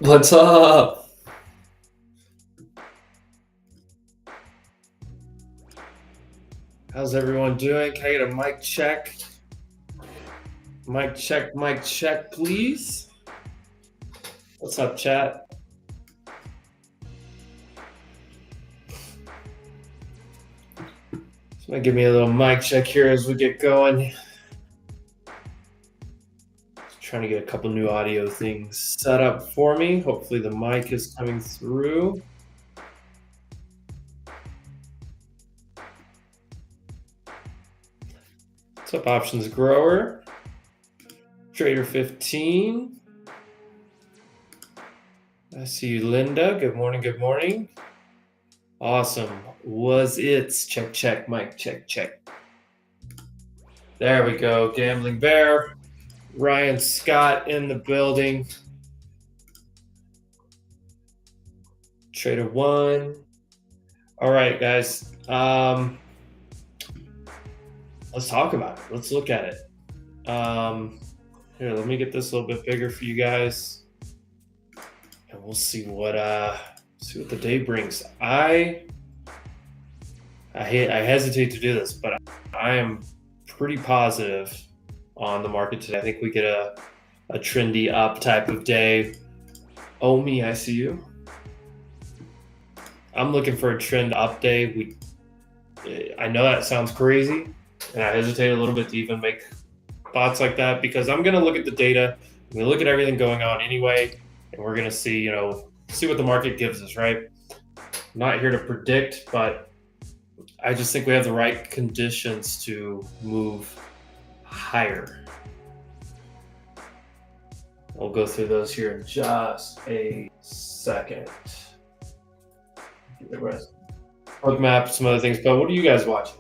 What's up? How's everyone doing? Can I get a mic check? Mic check, please. What's up, chat? Somebody give me a little mic check here as we get going. Just trying to get a couple new audio things set up for me. Hopefully the mic is coming through. What's up, options grower? Trader 15. I see you, Linda. Good morning, good morning. Awesome. Was it? Check, mic check. There we go. Gambling Bear. Ryan Scott in the building. Trader 1. All right, guys. Let's talk about it. Let's look at it. Here, let me get this a little bit bigger for you guys, and we'll see what the day brings. I hesitate to do this, but I am pretty positive on the market today. I think we get a trendy up type of day. Oh me, I see you. I'm looking for a trend up day. I know that sounds crazy, and I hesitate a little bit to even make thoughts like that because I'm going to look at the data. I'm going to look at everything going on anyway, and we're going to see what the market gives us, right? I'm not here to predict, but I just think we have the right conditions to move higher. We'll go through those here in just a second. The rest. Hook map, some other things, but what are you guys watching?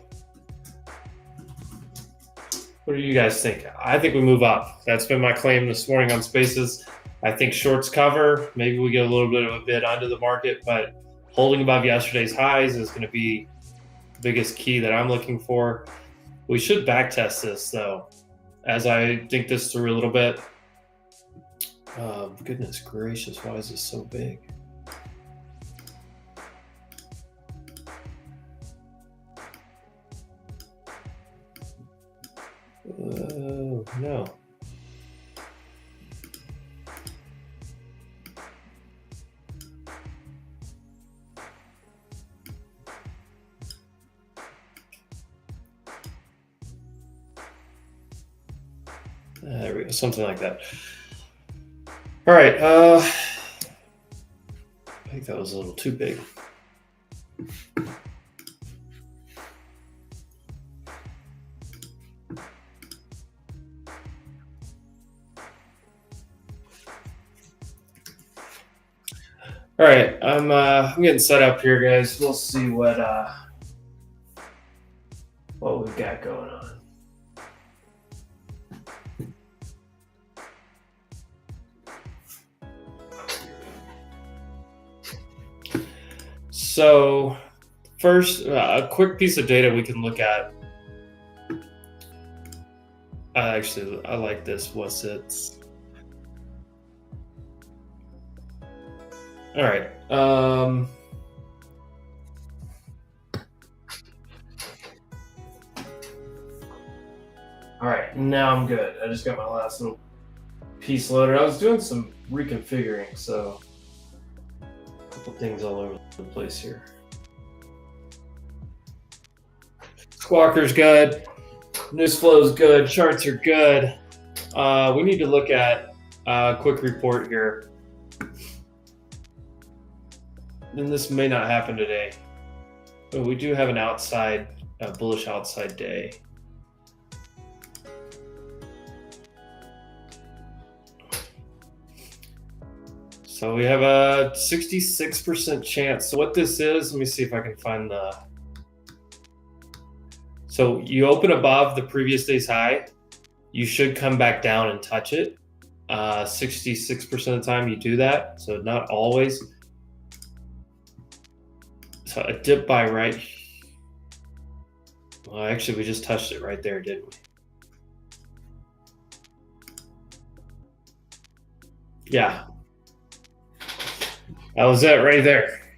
What do you guys think? I think we move up. That's been my claim this morning on Spaces. I think shorts cover. Maybe we get a little bit of a bid under the market, but holding above yesterday's highs is going to be the biggest key that I'm looking for. We should back test this though, as I think this through a little bit. Goodness gracious, why is this so big? No. There we go, something like that. All right, I think that was a little too big. All right, I'm getting set up here, guys. We'll see what we've got going on. So first, a quick piece of data we can look at. Actually, I like this. What's it? All right. All right, now I'm good. I just got my last little piece loaded. I was doing some reconfiguring, so a couple things all over the place here. Squawker's good. News flow's good. Charts are good. We need to look at a quick report here. And this may not happen today, but we do have a bullish outside day. So we have a 66% chance. So what this is, let me see if I can find so you open above the previous day's high, you should come back down and touch it. 66% of the time you do that, so not always. So a dip by right. Well, actually, we just touched it right there, didn't we? Yeah. That was it right there.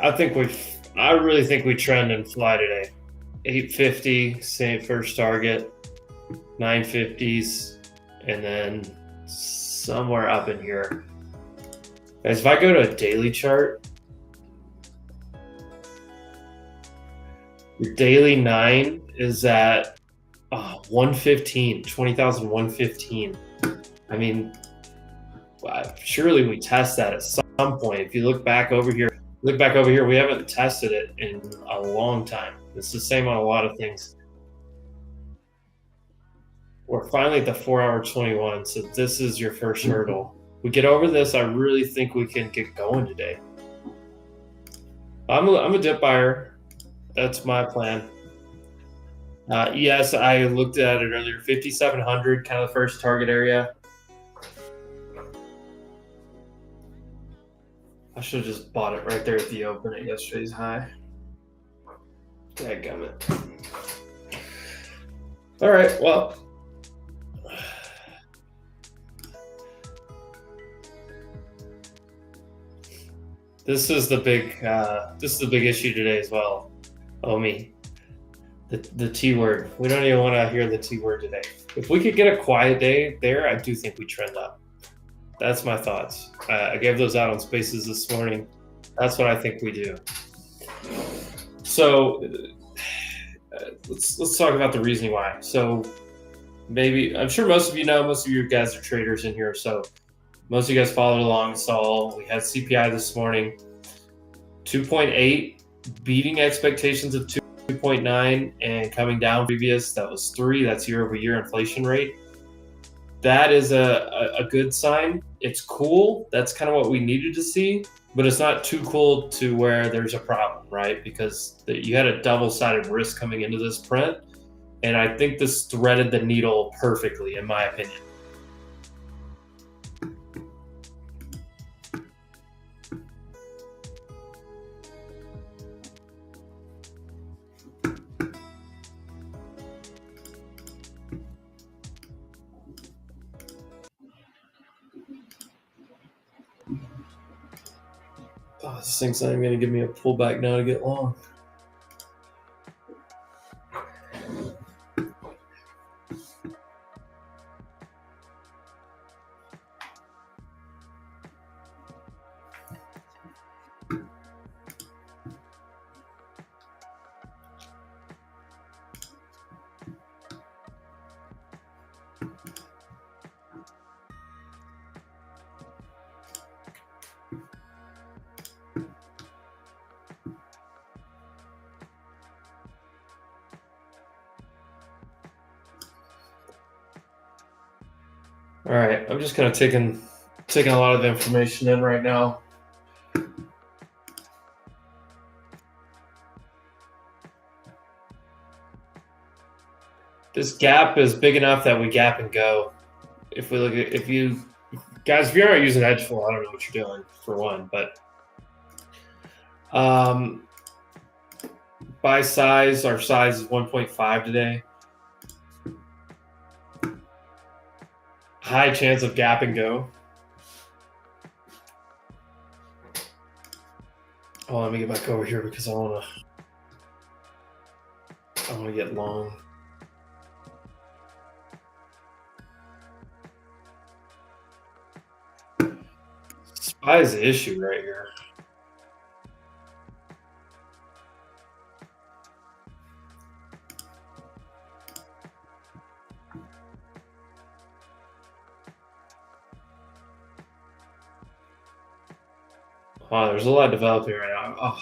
I really think we trend and fly today. 850, same first target, 950s, and then somewhere up in here. Guys, if I go to a daily chart, your daily 9 is at 115, 20,115. I mean, surely we test that at some point. If you look back over here, we haven't tested it in a long time. It's the same on a lot of things. We're finally at the 4-hour 21, so this is your first hurdle. We get over this, I really think we can get going today. I'm a dip buyer. That's my plan. Yes, I looked at it earlier. 5,700, kind of the first target area. I should have just bought it right there at the open at yesterday's high. Dadgummit. All right, well. This is the big issue today as well. Oh me. The T word. We don't even want to hear the T word today. If we could get a quiet day there, I do think we trend up. That's my thoughts. I gave those out on Spaces this morning. That's what I think we do. So let's talk about the reasoning why. So maybe, I'm sure most of you know, most of you guys are traders in here, so most of you guys followed along, saw we had CPI this morning, 2.8, beating expectations of 2.9 and coming down previous. That was 3. That's year-over-year inflation rate. That is a good sign. It's cool. That's kind of what we needed to see, but it's not too cool to where there's a problem, right? Because you had a double-sided risk coming into this print, and I think this threaded the needle perfectly, in my opinion. Oh, this thing's not even going to give me a pullback now to get long. All right, I'm just kind of taking a lot of information in right now. This gap is big enough that we gap and go. If we look at, if you guys, if you're not using Edgeful, I don't know what you're doing for one, but by size, our size is 1.5 today. High chance of gap and go. Oh, let me get back over here because I want to get long. SPY is the issue right here. Wow, there's a lot developing right now. Oh,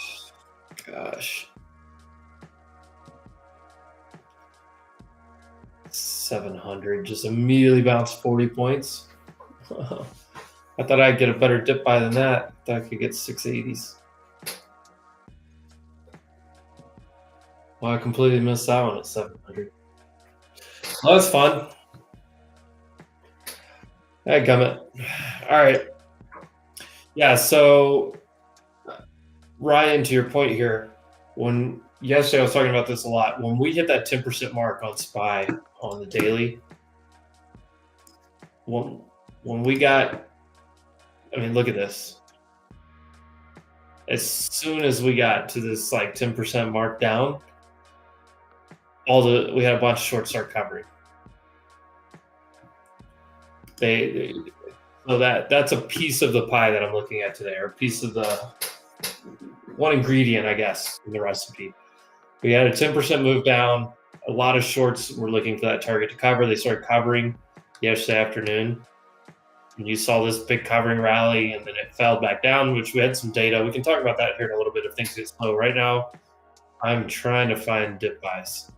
gosh. 700, just immediately bounced 40 points. I thought I'd get a better dip buy than that. I thought I could get 680s. Well, I completely missed that one at 700. Well, that's fun. Dadgummit. All right. Yeah, so Ryan, to your point here, yesterday I was talking about this a lot. When we hit that 10% mark on SPY on the daily, when we got I mean, look at this. As soon as we got to this like 10% mark down, we had a bunch of shorts start covering. They so that's a piece of the pie that I'm looking at today, or a piece of the one ingredient, I guess, in the recipe. We had a 10% move down. A lot of shorts were looking for that target to cover. They started covering yesterday afternoon. And you saw this big covering rally, and then it fell back down, which we had some data. We can talk about that here in a little bit if things get slow. Right now, I'm trying to find dip buys.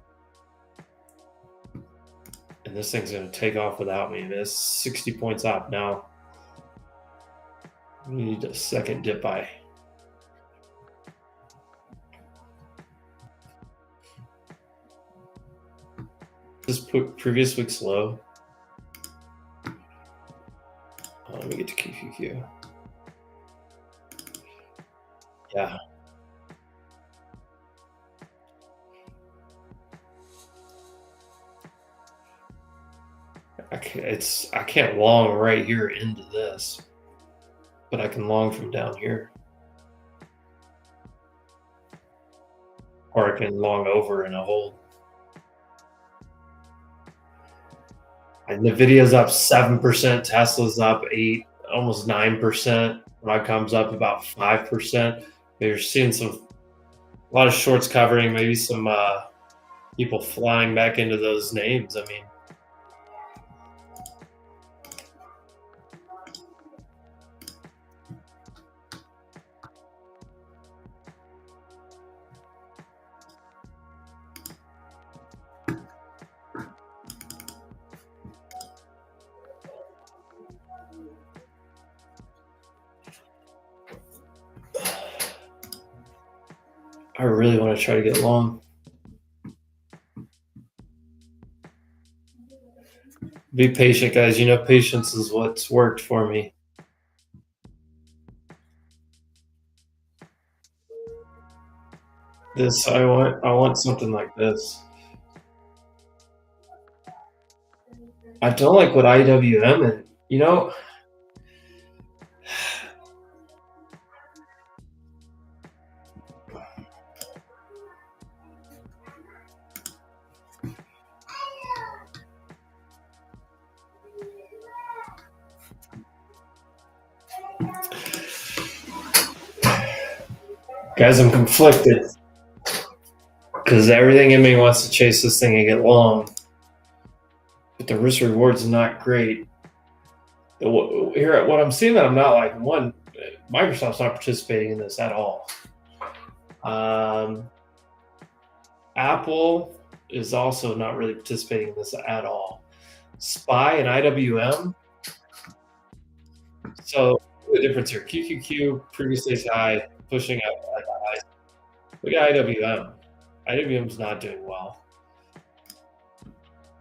And this thing's going to take off without me. It's 60 points off now. We need a second dip buy. This previous week's low. Let me get to QQQ. Yeah. I can't long right here into this, but I can long from down here. Or I can long over in a hold. And Nvidia's up 7%, Tesla's up 8, almost 9%. Comes up about 5%. You're seeing a lot of shorts covering, maybe some people flying back into those names. I mean, I really want to try to get long. Be patient, guys. You know, patience is what's worked for me. I want something like this. I don't like what IWM and you know. Guys, I'm conflicted because everything in me wants to chase this thing and get long, but the risk reward's not great. Here, what I'm seeing that I'm not like one, Microsoft's not participating in this at all. Apple is also not really participating in this at all. SPY and IWM. So the difference here: QQQ previous day's high, pushing up at the highs. Look at IWM. IWM's not doing well.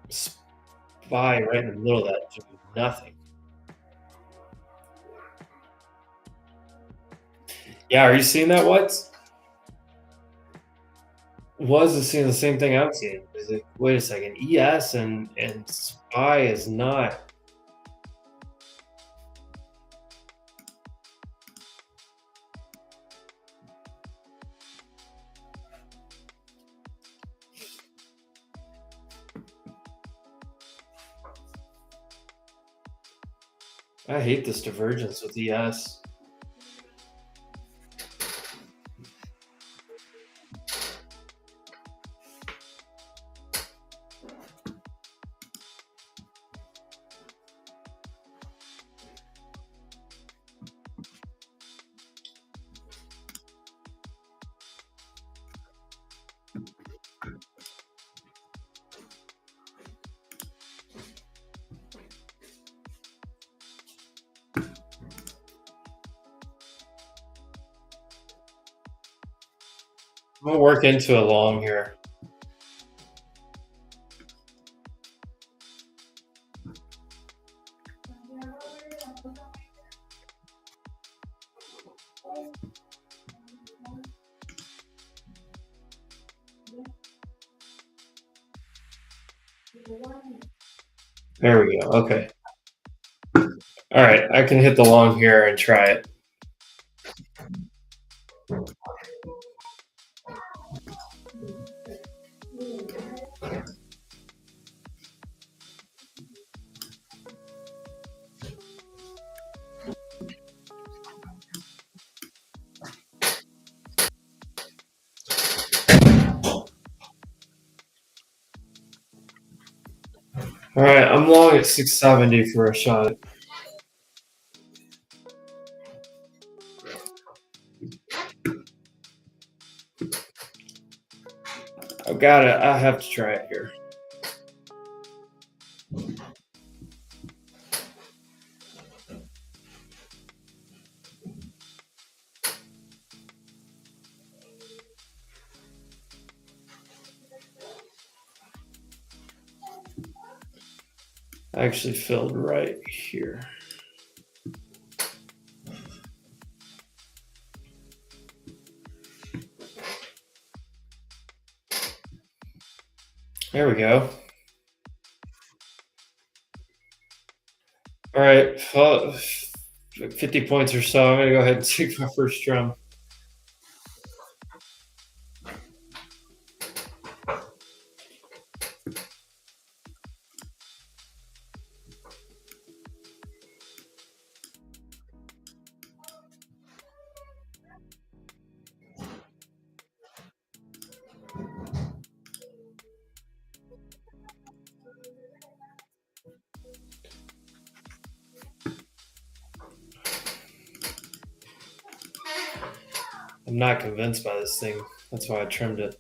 SPY right in the middle of that, doing nothing. Yeah, are you seeing that? Was it seeing the same thing I'm seeing? Is it, wait a second, ES and SPY is not. I hate this divergence with ES. I'm gonna work into a long here. There we go. Okay. All All right, I can hit the long here and try it. All right, I'm long at 670 for a shot. I've got it. I have to try it here. I actually filled right here. There we go. All right, 50 points or so. I'm going to go ahead and take my first drum. I'm not convinced by this thing. That's why I trimmed it.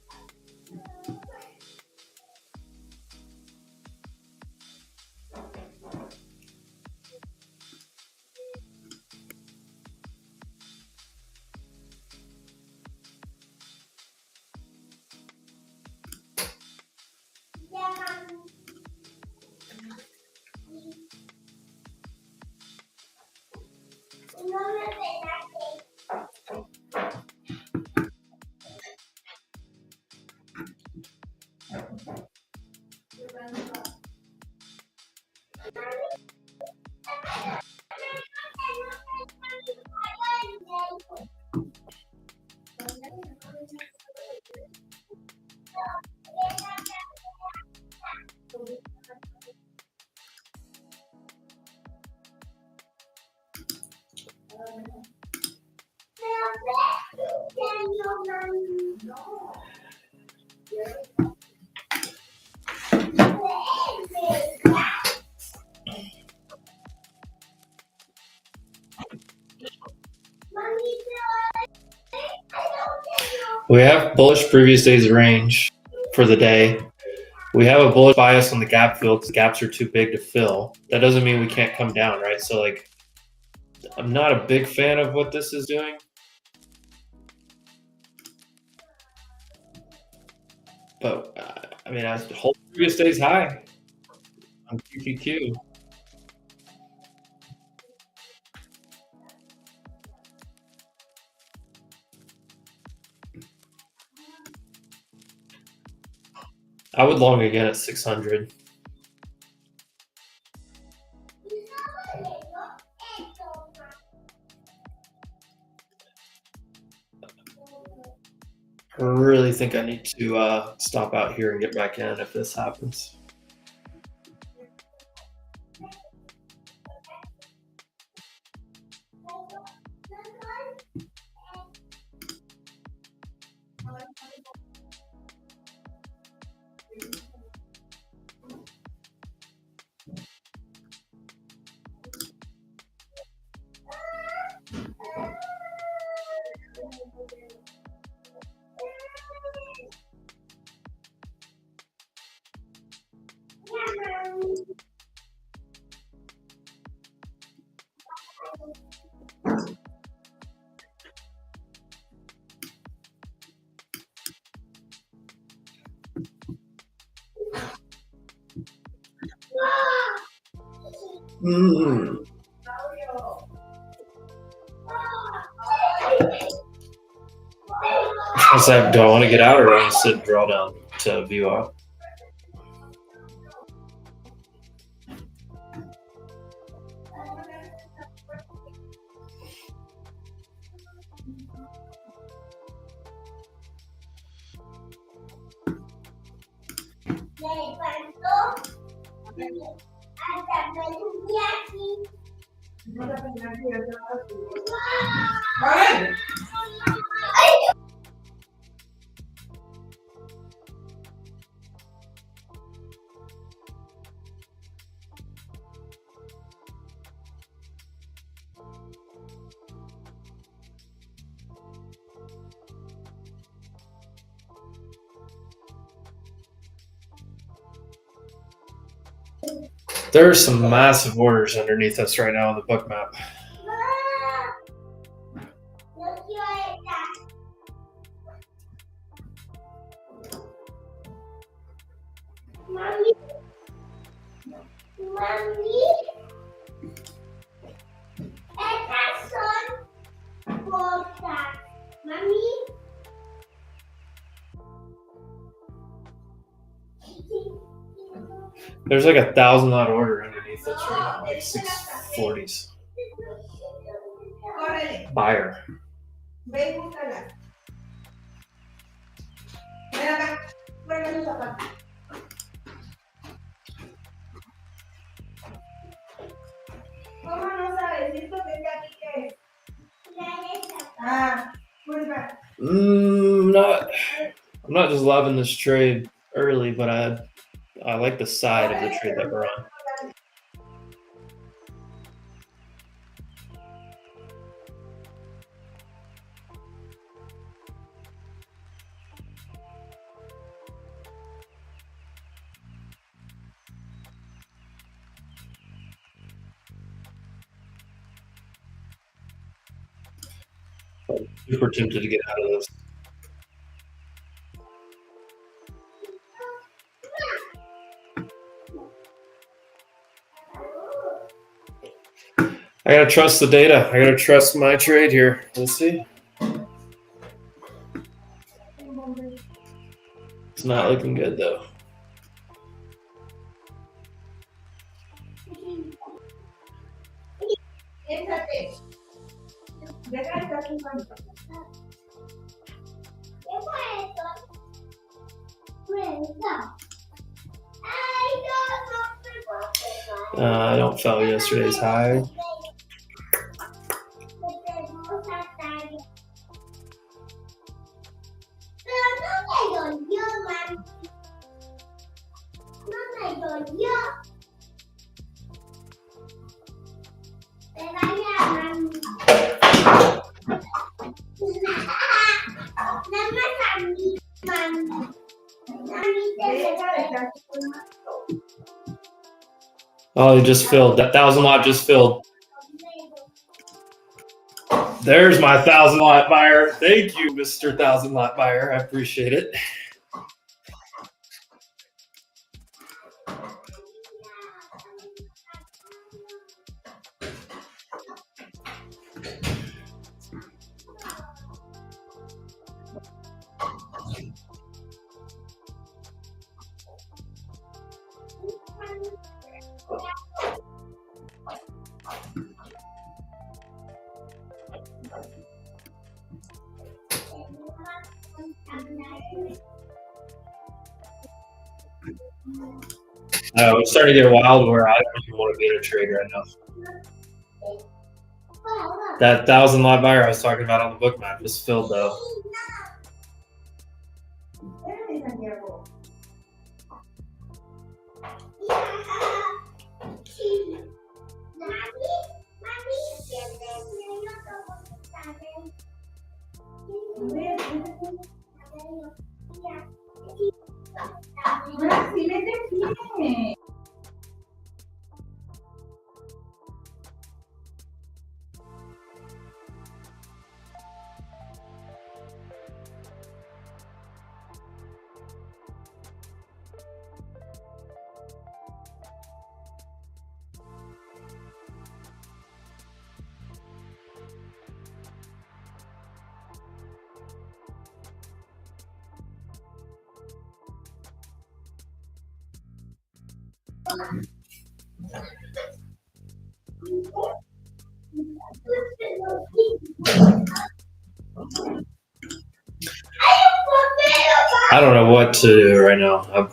We have bullish previous day's range for the day. We have a bullish bias on the gap fill because the gaps are too big to fill. That doesn't mean we can't come down, right? So, like, I'm not a big fan of what this is doing. But, I mean, I hold previous day's high on QQQ. I would long again at 600. I really think I need to stop out here and get back in if this happens. What's that? Do I want to get out or do I want to sit and draw down to view out? There are some massive orders underneath us right now on the book map. There's like 1,000 lot order underneath us right now, like 640s. Buyer. I'm not just loving this trade early, but I like the side of the trade that we're on. Super tempted to get out of this. I gotta trust the data. I gotta trust my trade here. Let's see. It's not looking good though. I don't fell yesterday's high. Oh, it just filled. That 1,000 lot just filled. There's my 1,000 lot buyer. Thank you, Mr. 1,000 lot buyer. I appreciate it. It's starting to get wild where I don't even want to be in a trade right now. That 1,000 lot buyer I was talking about on the book map just filled though. I don't know what to do right now.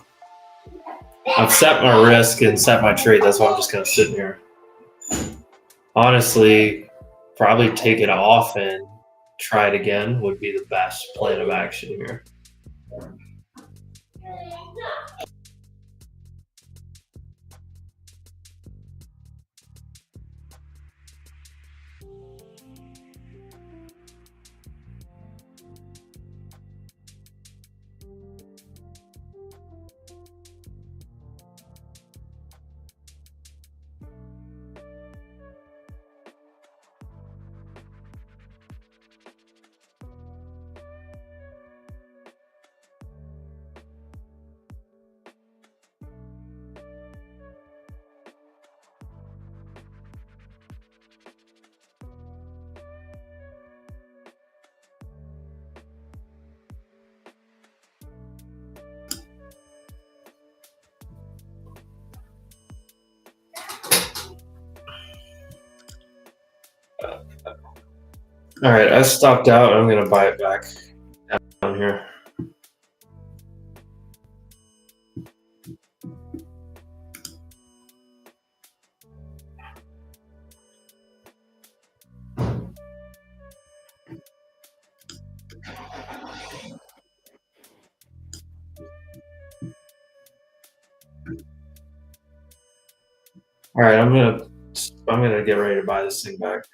I've set my risk and set my trade. That's why I'm just kind of sitting here. Honestly, probably take it off and try it again would be the best plan of action here. All right, I stopped out. I'm going to buy it back down here. All right, I'm gonna get ready to buy this thing back.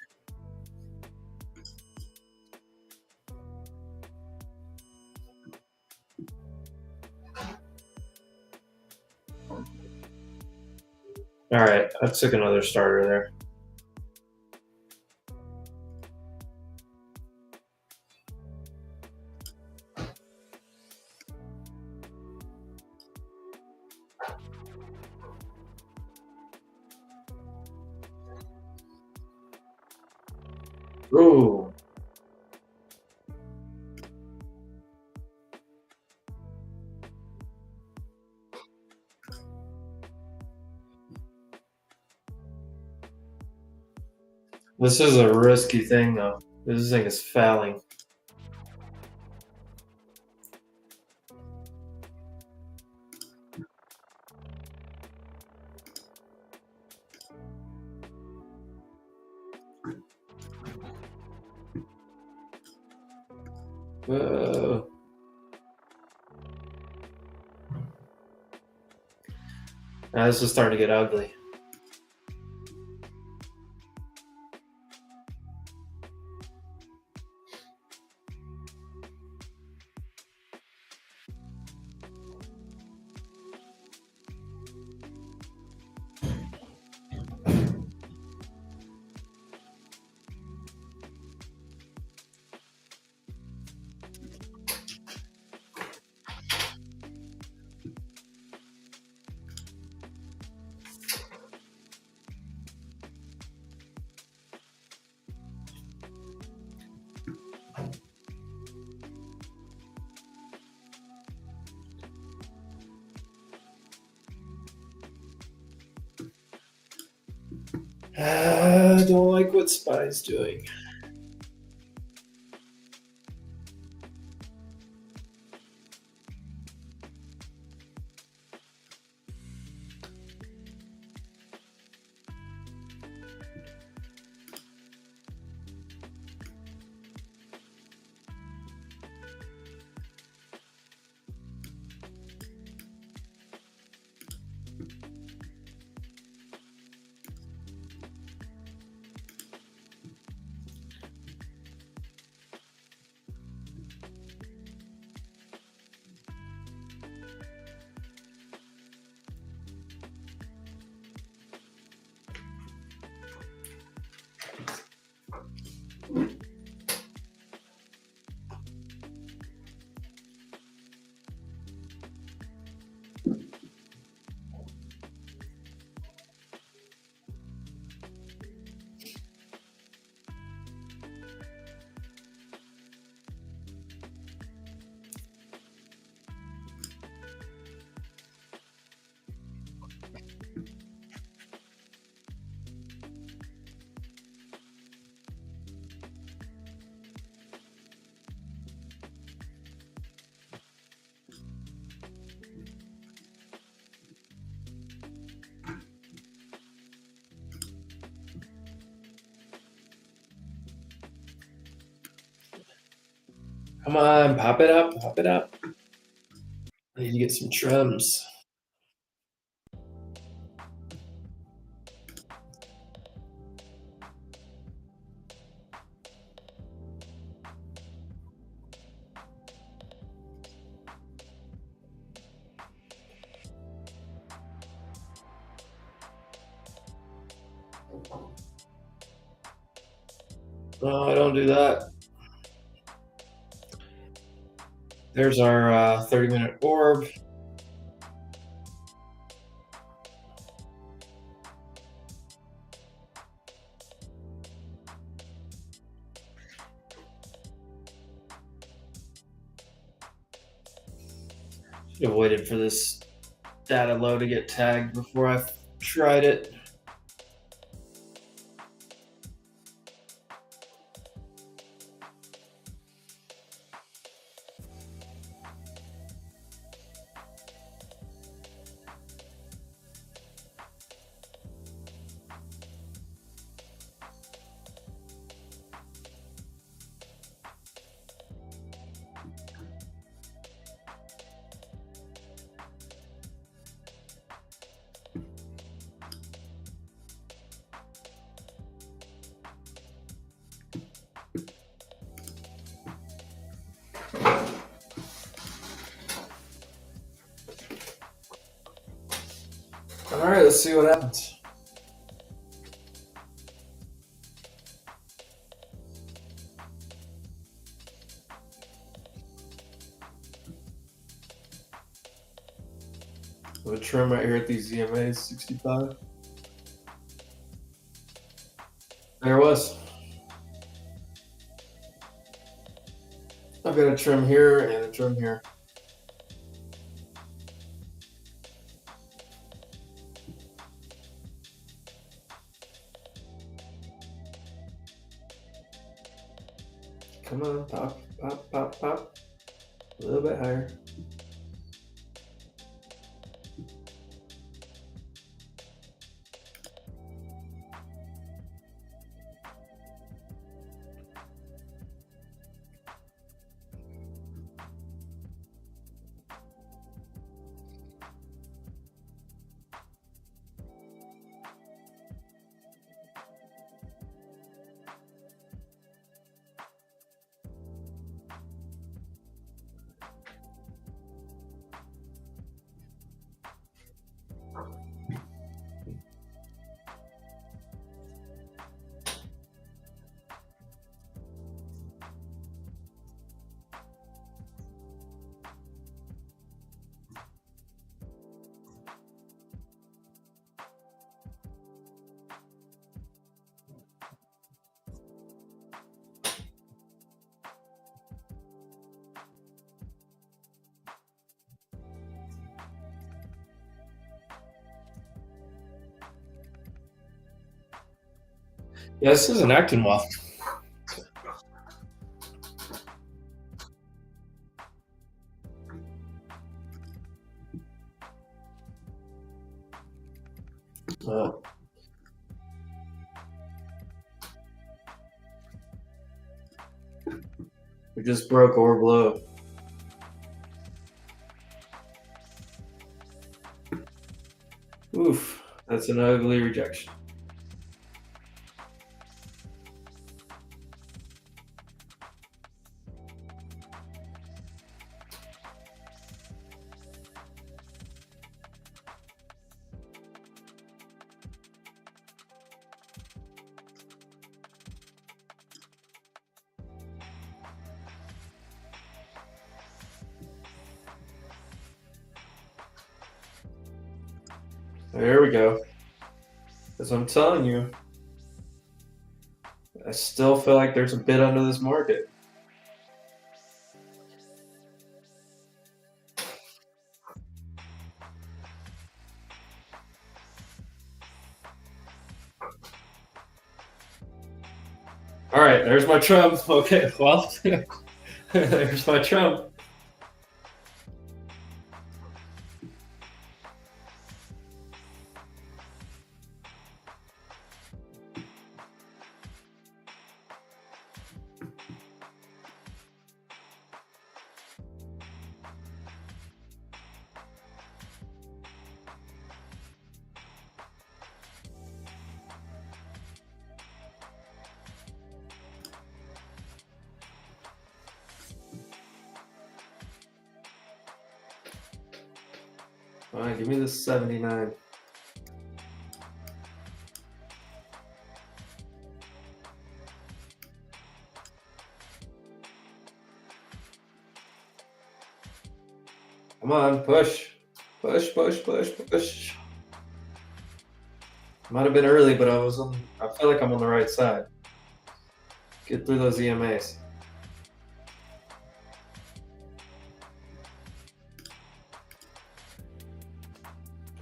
All right, I took another starter there. Ooh. This is a risky thing, though. This thing is failing. Now this is starting to get ugly. I don't like what SPY's doing. Come on, pop it up, pop it up. I need to get some trims. No, I don't do that. There's our 30-minute orb. Should have waited for this data low to get tagged before I tried it. All right, let's see what happens. A trim right here at these ZMAs, 65. There it was. I've got a trim here and a trim here. Come on, pop, pop, pop, pop. A little bit higher. Yeah, this isn't acting well. We just broke orb low. Oof, that's an ugly rejection. There we go. As I'm telling you, I still feel like there's a bid under this market. All right, there's my Trump. Okay, well, there's my Trump. All right, give me the 79. Come on, push. Push, push, push, push. Might have been early, but I feel like I'm on the right side. Get through those EMAs.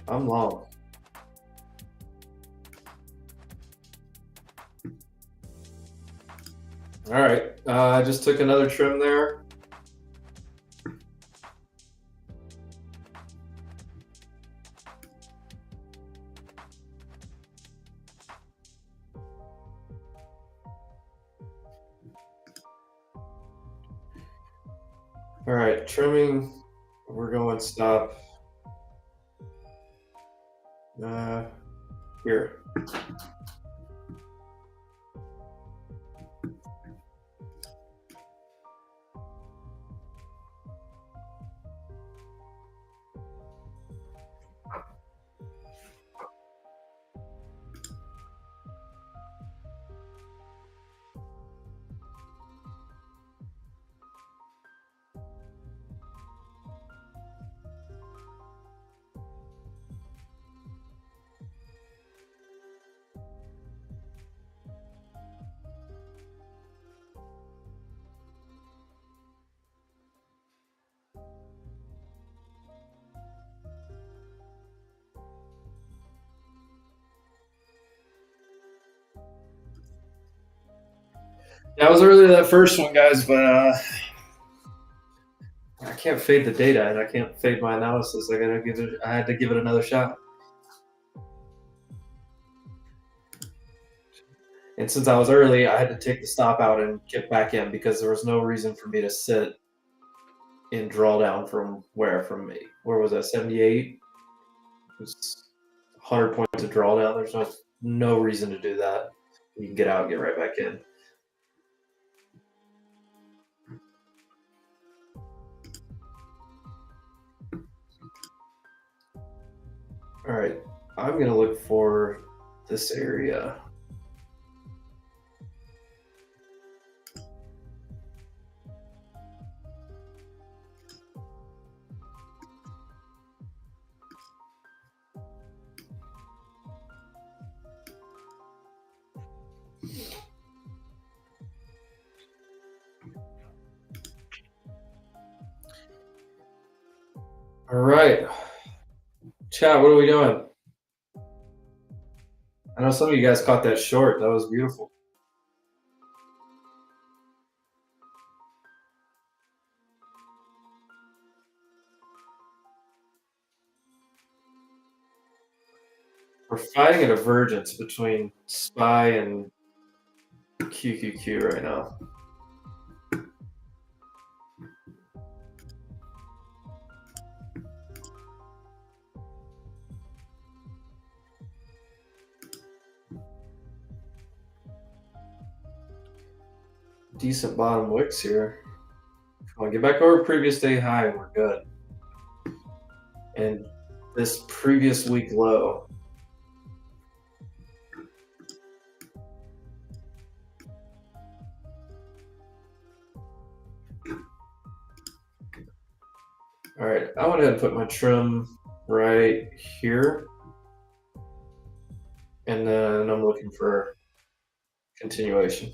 I'm long. All right, I just took another trim there. All right, trimming. We're going stop. Here. That was early that first one, guys, but I can't fade the data and I can't fade my analysis. I had to give it another shot. And since I was early, I had to take the stop out and get back in because there was no reason for me to sit in drawdown from where? From where was that? 78? It was 100 points of drawdown. There's no reason to do that. You can get out and get right back in. All right, I'm gonna look for this area. All right, chat, what are we doing? I know some of you guys caught that short. That was beautiful. We're fighting a divergence between SPY and QQQ right now. Decent bottom wicks here. Come on, get back over previous day high and we're good. And this previous week low. All right, I went ahead and put my trim right here. And then I'm looking for continuation.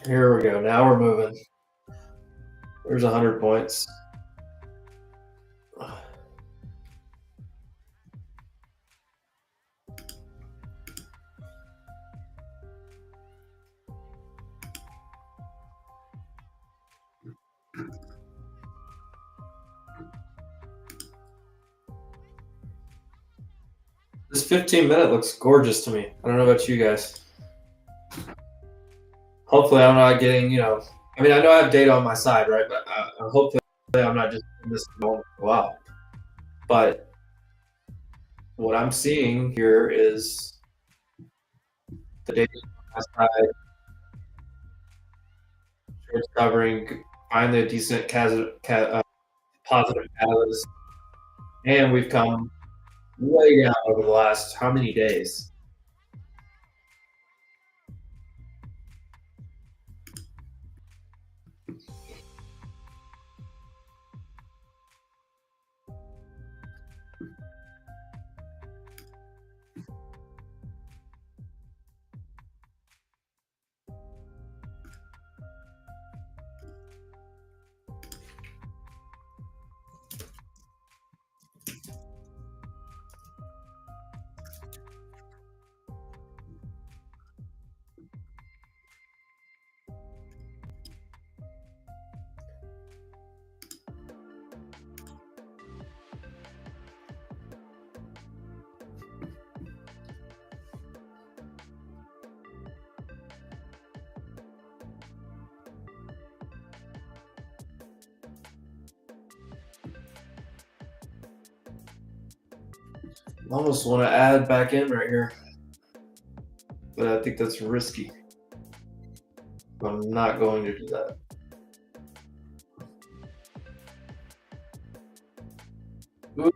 Here we go. Now we're moving. There's 100 points. This 15-minute looks gorgeous to me. I don't know about you guys. Hopefully, I'm not getting, I mean, I know I have data on my side, right? But hopefully, I'm not just in this moment go out. But what I'm seeing here is the data on my side, shorts covering, finally a decent positive catalyst, and we've come way down over the last how many days? I almost want to add back in right here, but I think that's risky. I'm not going to do that. Ooh.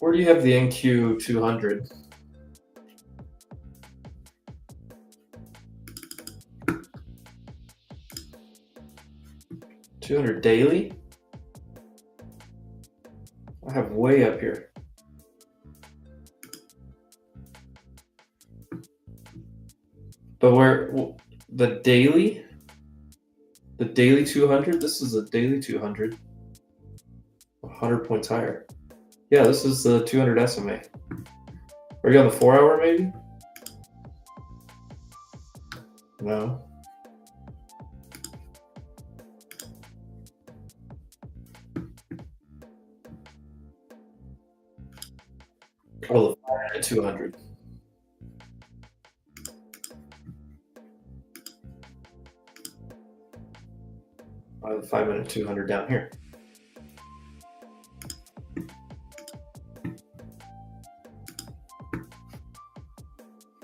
Where do you have the NQ 200? $200 daily? I have way up here. But where the daily 200? This is a daily 200. 100 points higher. Yeah, this is the 200 SMA. Are you on the 4-hour maybe? No. Oh, the 5-minute 200. The 5-minute 200 down here.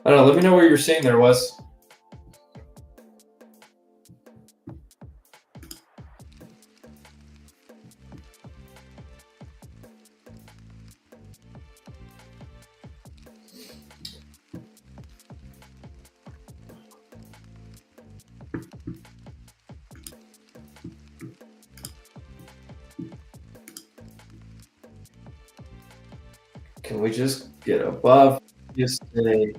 I don't know. Let me know what you're seeing there, Wes. Can we just get above yesterday?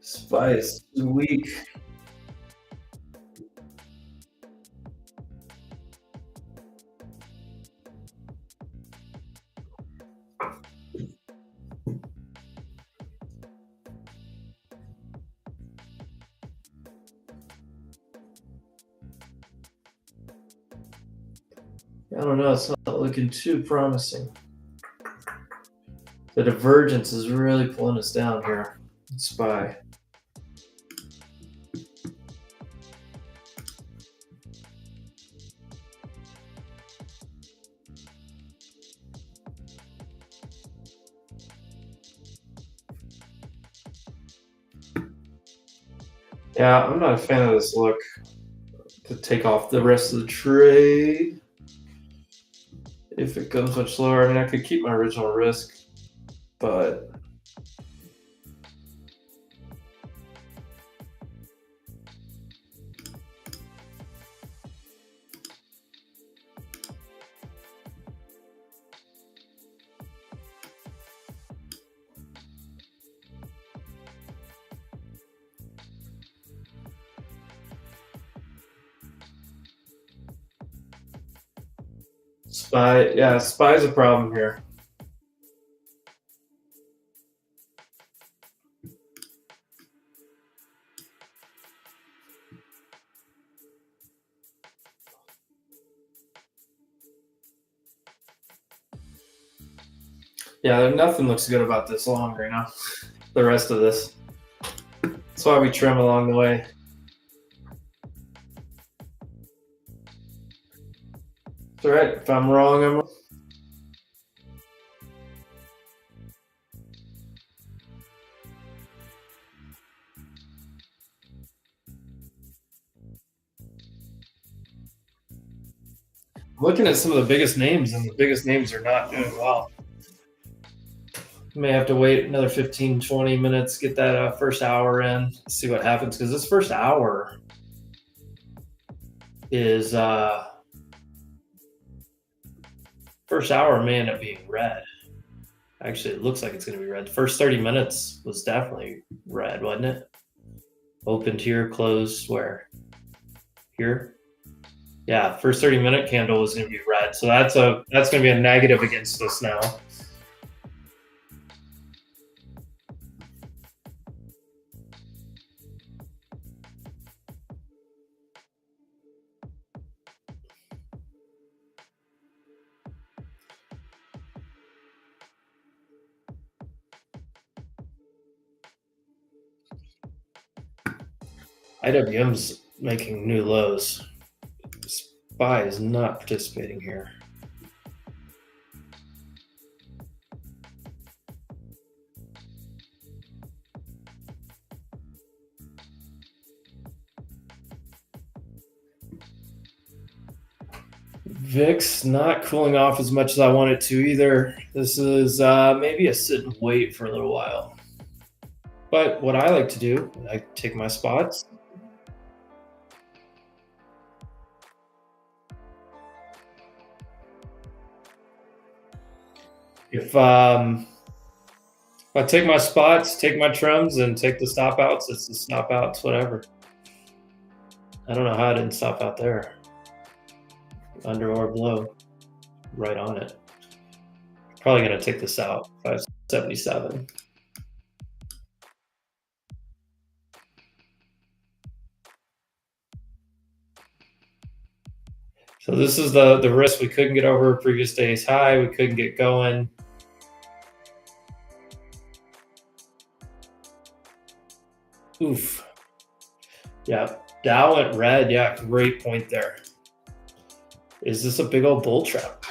SPY is weak. I don't know, it's not looking too promising. The divergence is really pulling us down here. SPY. Yeah, I'm not a fan of this look. to take off the rest of the trade if it goes much lower. I mean, I could keep my original risk, but SPY is a problem here. Yeah, nothing looks good about this long right now. The rest of this. That's why we trim along the way. It's all right. If I'm wrong, I'm wrong. Looking at some of the biggest names, and the biggest names are not doing well. May have to wait another 15, 20 minutes, get that first hour in, see what happens. Because this first hour is first hour may end up being red. Actually, it looks like it's going to be red. The first 30 minutes was definitely red, wasn't it? Opened here, closed where? Here. Yeah, first 30-minute candle was going to be red, so that's going to be a negative against us now. IWM's making new lows. SPY is not participating here. VIX not cooling off as much as I want it to either. This is maybe a sit and wait for a little while. But what I like to do, I take my spots. If I take my spots, take my trims, and take the stop outs, it's the stop outs, whatever. I don't know how I didn't stop out there. Under or below, right on it. Probably going to take this out, 577. So this is the risk. We couldn't get over previous day's high. We couldn't get going. Oof. Yeah, Dow went red. Yeah, great point there. Is this a big old bull trap?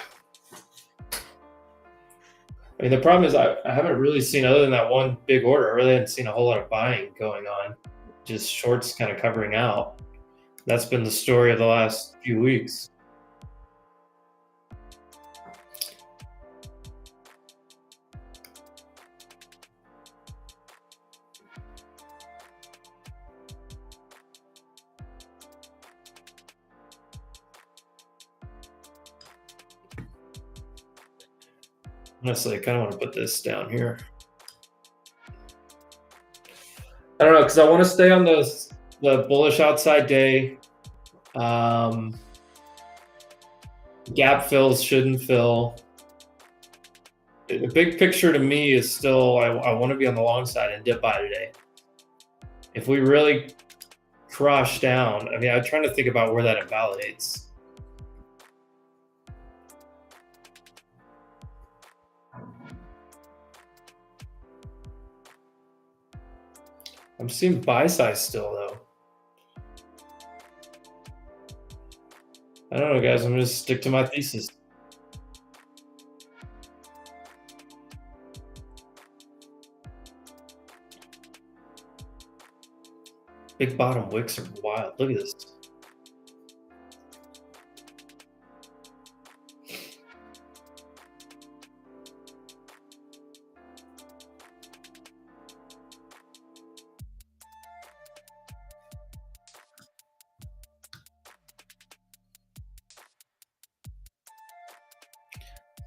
I mean, the problem is I haven't really seen, other than that one big order, I really haven't seen a whole lot of buying going on. Just shorts kind of covering out. That's been the story of the last few weeks. Honestly, I kind of want to put this down here. I don't know, because I want to stay on the bullish outside day. Gap fills shouldn't fill. The big picture to me is still I want to be on the long side and dip buy today. If we really crush down, I mean, I'm trying to think about where that invalidates. I'm seeing buy size still, though. I don't know, guys. I'm going to stick to my thesis. Big bottom wicks are wild. Look at this.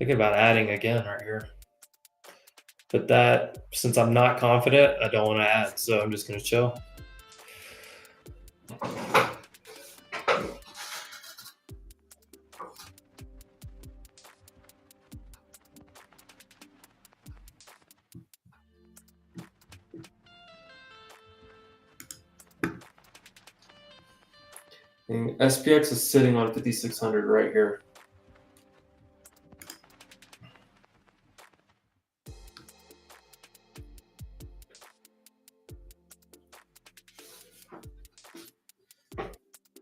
Thinking about adding again right here. But that, since I'm not confident, I don't want to add, so I'm just going to chill. And SPX is sitting on 5,600 right here.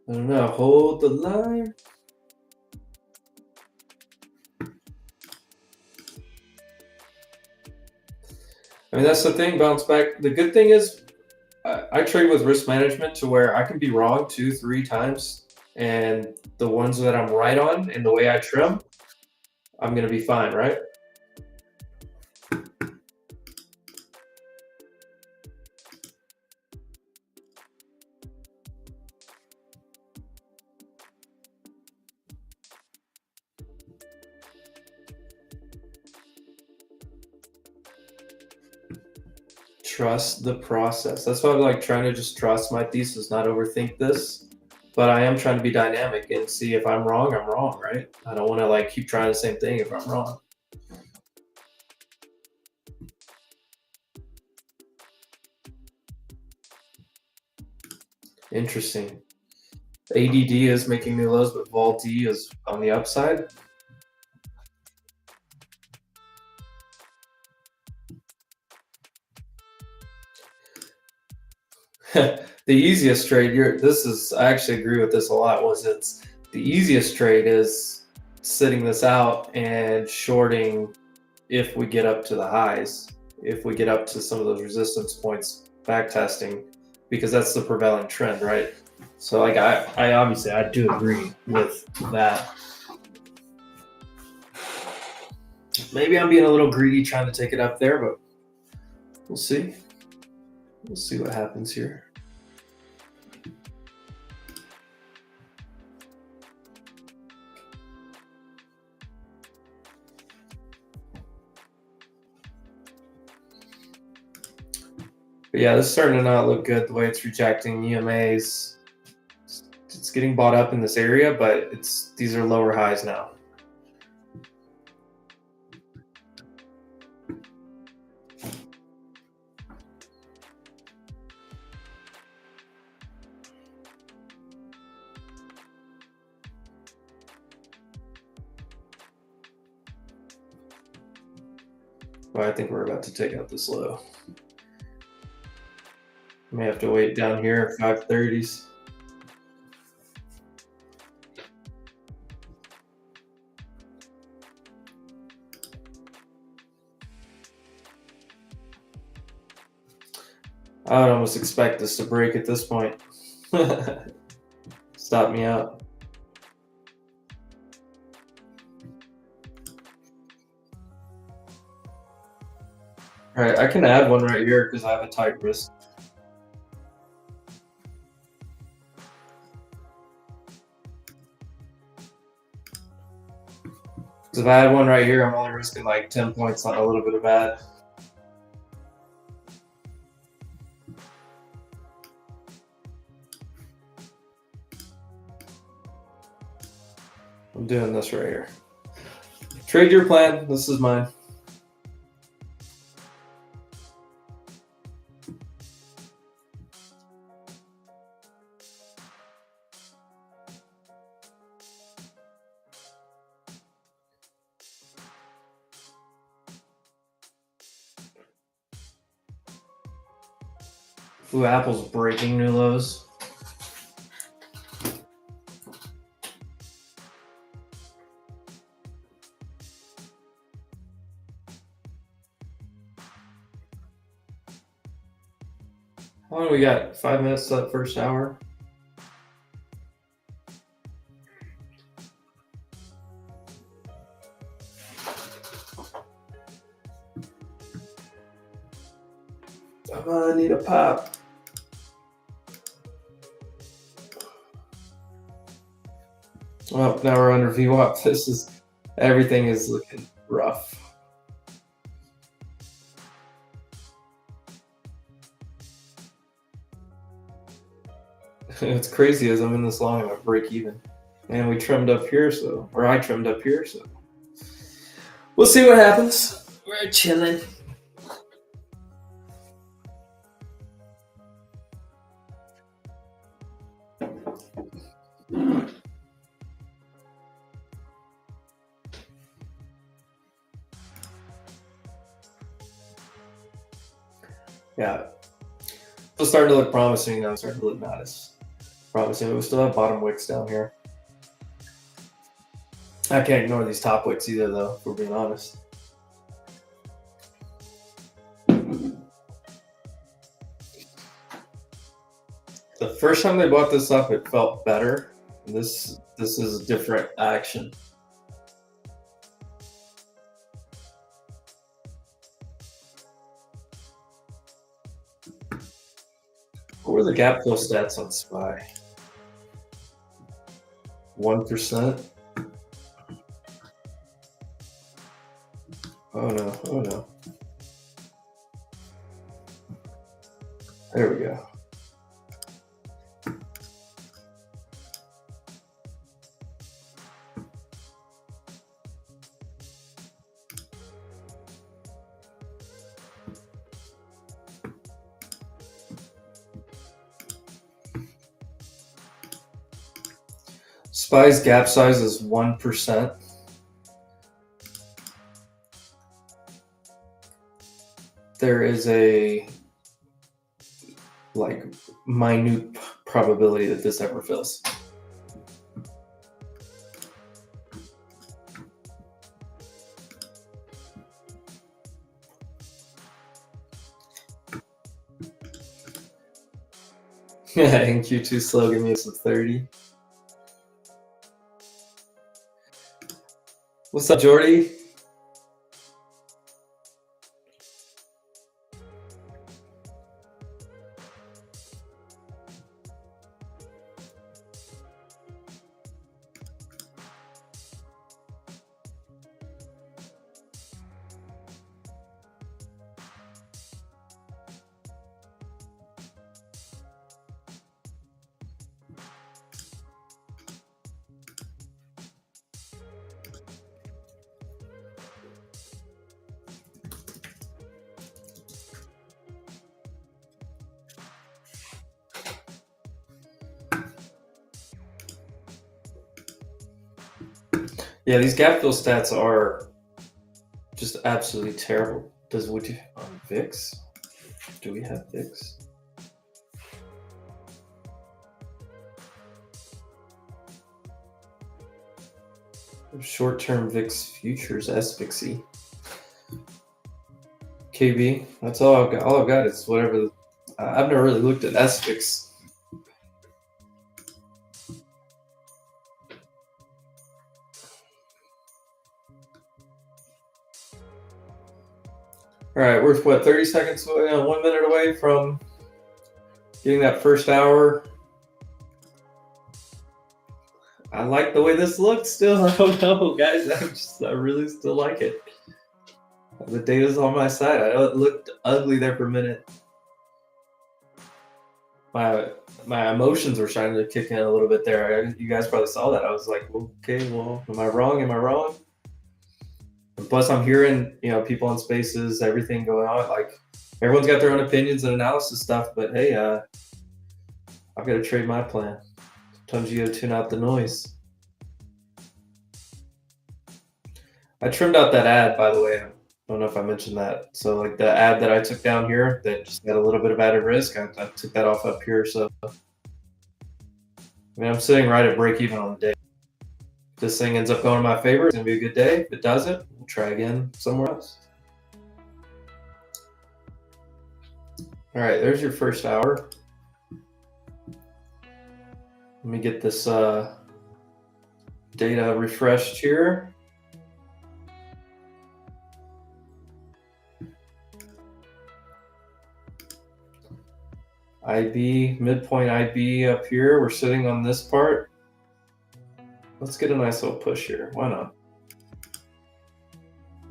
I don't know, hold the line. I mean, that's the thing, bounce back. The good thing is I trade with risk management to where I can be wrong 2-3 times, and the ones that I'm right on in the way I trim, I'm going to be fine, right? Trust the process. That's why I'm like trying to just trust my thesis, not overthink this. But I am trying to be dynamic and see if I'm wrong, I'm wrong, right? I don't want to like keep trying the same thing if I'm wrong. Interesting. ADD is making new lows, but Vol D is on the upside. The easiest trade, I actually agree with this a lot, the easiest trade is sitting this out and shorting if we get up to the highs, if we get up to some of those resistance points, back testing, because that's the prevailing trend, right? So like I obviously I do agree with that. Maybe I'm being a little greedy trying to take it up there, but we'll see. We'll see what happens here. But yeah, this is starting to not look good the way it's rejecting EMAs. It's getting bought up in this area, but these are lower highs now. Well, I think we're about to take out this low. May have to wait down here at 530s. I would almost expect this to break at this point. Stop me out. All right, I can add one right here because I have a tight risk. Because if I had one right here, I'm only risking like 10 points on a little bit of bad. I'm doing this right here. Trade your plan. This is mine. Ooh, Apple's breaking new lows. How long do we got? 5 minutes to that first hour. I need a pop. Well, now we're under VWAP. Everything is looking rough. What's crazy is I'm in this long, I'm at break even. And we trimmed up here, or I trimmed up here, so we'll see what happens. We're chilling. Yeah, it's starting to look promising now. It's starting to look not as promising. We still have bottom wicks down here. I can't ignore these top wicks either, though, if we're being honest. The first time they bought this up, it felt better. This is a different action. What were the gap fill stats on SPY? 1%. Oh no, oh no. There we go. SPY's gap size is 1%. There is a minute probability that this ever fills. And Q2 slow, give me some 30. What's up, Jordy? Yeah, these gap fill stats are just absolutely terrible. Would you VIX? Do we have VIX? Short-term VIX futures, SVIXy. KB, that's all I've got. All I've got is whatever. I've never really looked at SVIX. All right, we're what, 30 seconds away, 1 minute away from getting that first hour. I like the way this looks still. I don't know, guys. I really still like it. The data's on my side. I know it looked ugly there for a minute. My emotions were starting to kick in a little bit there. You guys probably saw that. I was like, okay, well, am I wrong? Am I wrong? Plus, I'm hearing, people in spaces, everything going on. Like, everyone's got their own opinions and analysis stuff. But hey, I've got to trade my plan. Sometimes you got to tune out the noise. I trimmed out that ad, by the way. I don't know if I mentioned that. So, like the ad that I took down here that just had a little bit of added risk, I took that off up here. So, I mean, I'm sitting right at break even on the day. If this thing ends up going in my favor, it's going to be a good day. If it doesn't, we'll try again somewhere else. All right, there's your first hour. Let me get this data refreshed here. IB, midpoint IB up here. We're sitting on this part. Let's get a nice little push here. Why not?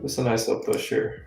It's a nice little push here.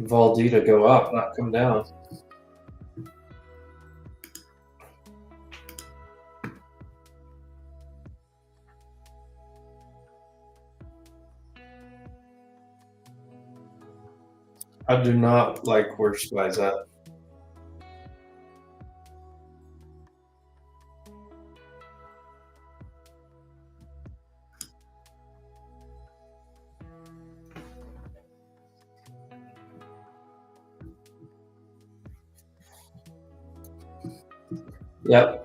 Vol D to go up, not come down. I do not like where SPY's at. Yep.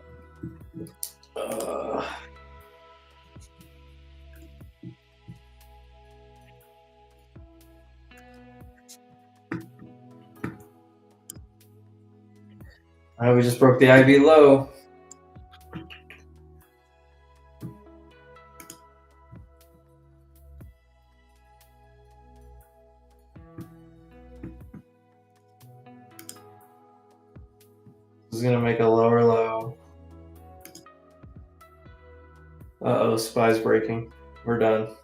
We just broke the IB low. This is gonna make a lower low. Uh-oh, SPY's breaking. We're done.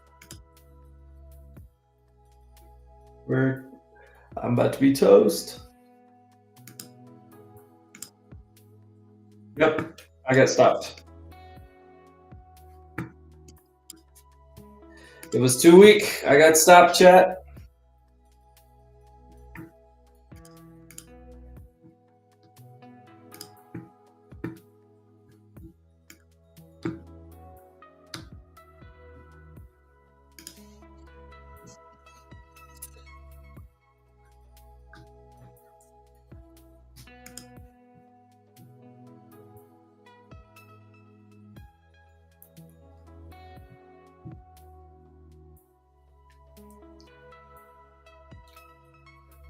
I'm about to be toast. Yep, I got stopped. It was too weak. I got stopped, chat.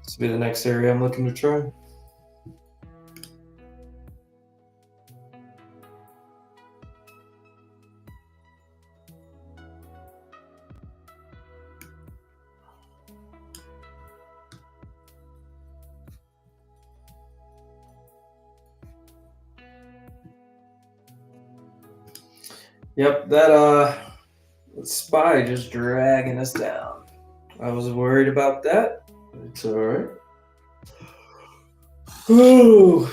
This will be the next area I'm looking to try. Yep, that SPY just dragging us down. I was worried about that. It's all right. Whew.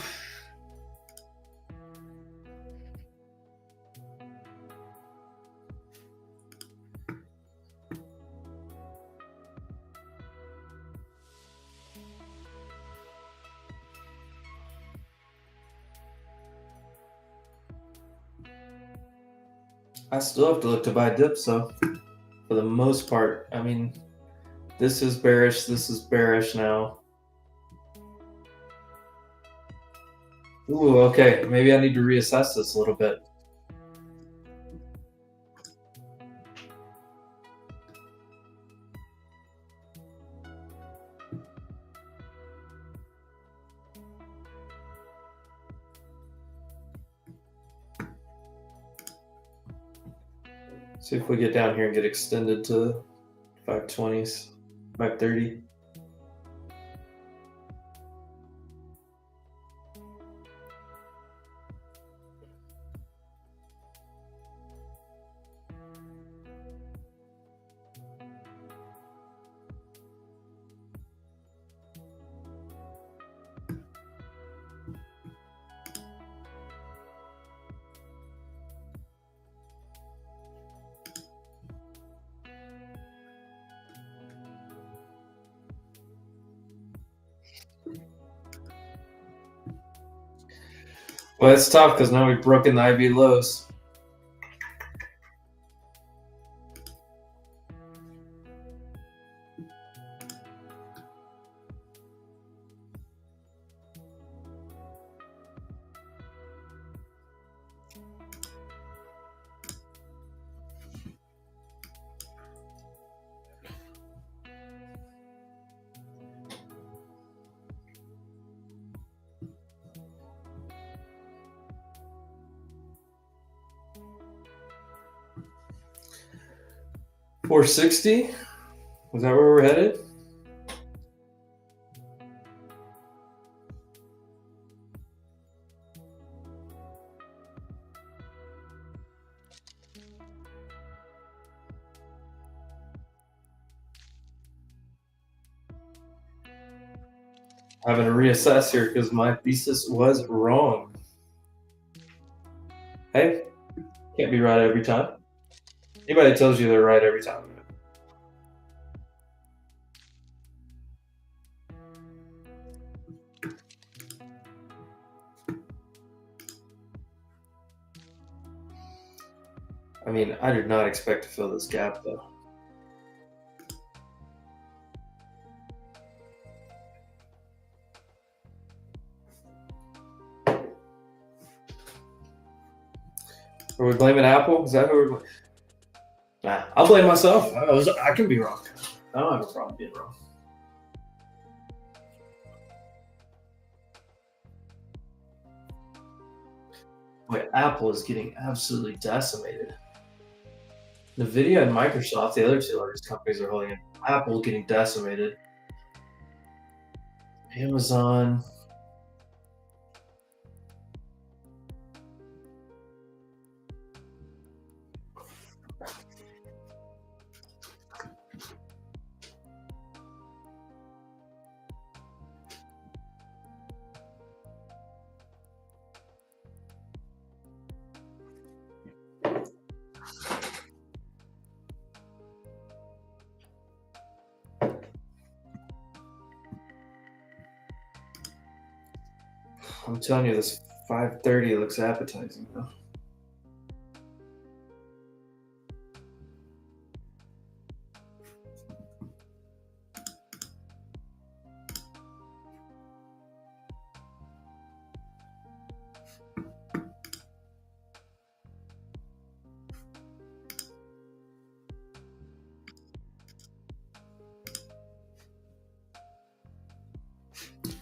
I still have to look to buy dips, so for the most part, I mean, this is bearish now. Ooh, okay, maybe I need to reassess this a little bit. See if we get down here and get extended to 520s, 530. Well, it's tough because now we've broken the IB lows. 460. Was that where we're headed? Having to reassess here because my thesis was wrong. Hey, can't be right every time. Anybody tells you they're right every time. I mean, I did not expect to fill this gap though. Are we blaming Apple? Is that who we're blaming? Nah, I'll blame myself. I can be wrong. I don't have a problem being wrong. Boy, Apple is getting absolutely decimated. NVIDIA and Microsoft, the other two largest companies, are holding it. Apple getting decimated. Amazon. I'm telling you, this 530 looks appetizing though.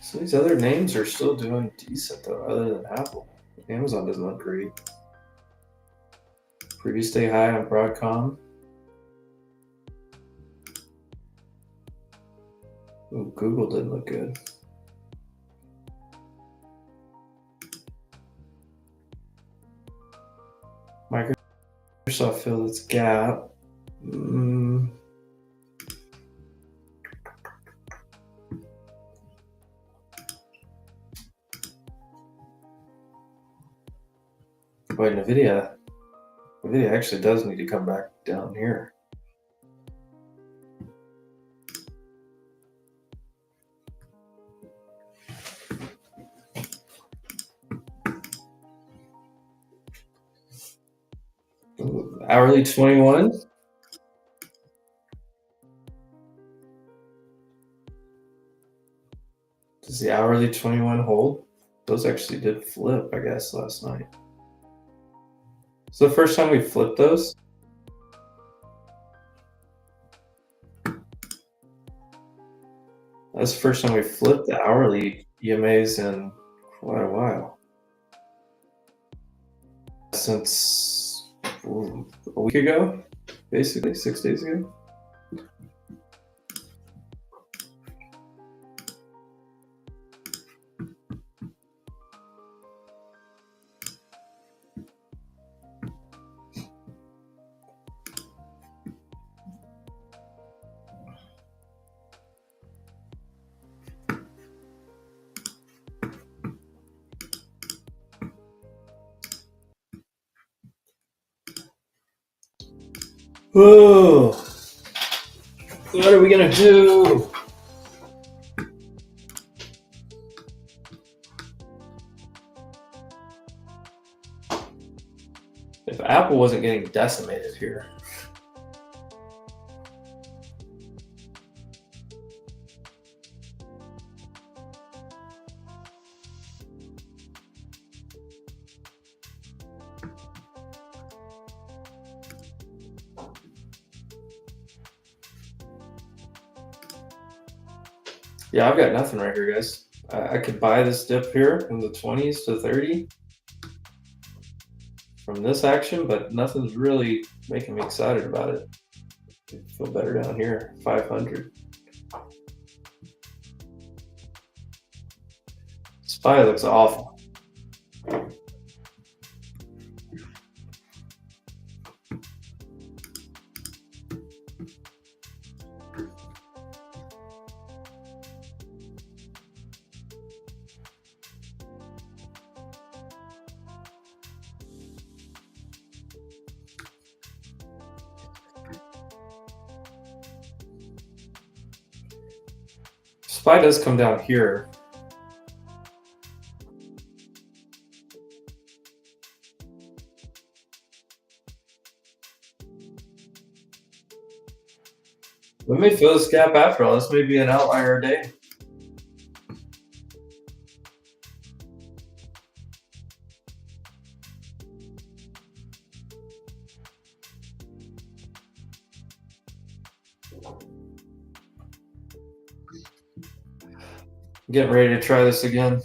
So these other names are still doing decent though, other than Apple. Amazon doesn't look great. Previous day high on Broadcom. Ooh, Google didn't look good. Microsoft filled its gap. But NVIDIA actually does need to come back down here. Ooh, hourly 21. Does the hourly 21 hold? Those actually did flip, I guess, last night. So the first time we flipped those. That's the first time we flipped the hourly EMAs in quite a while. Since a week ago, basically 6 days ago. Oh, what are we gonna do? If Apple wasn't getting decimated here. Yeah, I've got nothing right here, guys. I could buy this dip here from the 20s to 30 from this action, but nothing's really making me excited about it. Feel better down here, 500. SPY looks awful. SPY does come down here. We may fill this gap after all. This may be an outlier day. Getting ready to try this again.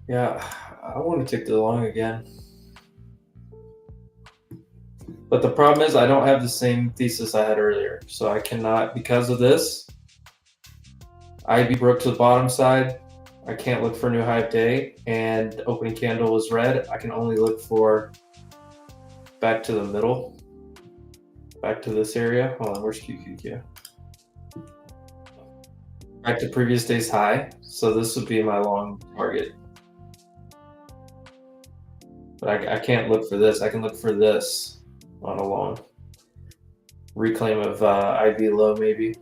Yeah, I want to take the long again. But the problem is I don't have the same thesis I had earlier. So I cannot, because of this, IB broke to the bottom side. I can't look for a new high of day, and the opening candle was red. I can only look for back to the middle, back to this area. Hold on, where's QQQ? Back to previous day's high. So this would be my long target. But I can't look for this. I can look for this on a long reclaim of IB low, maybe.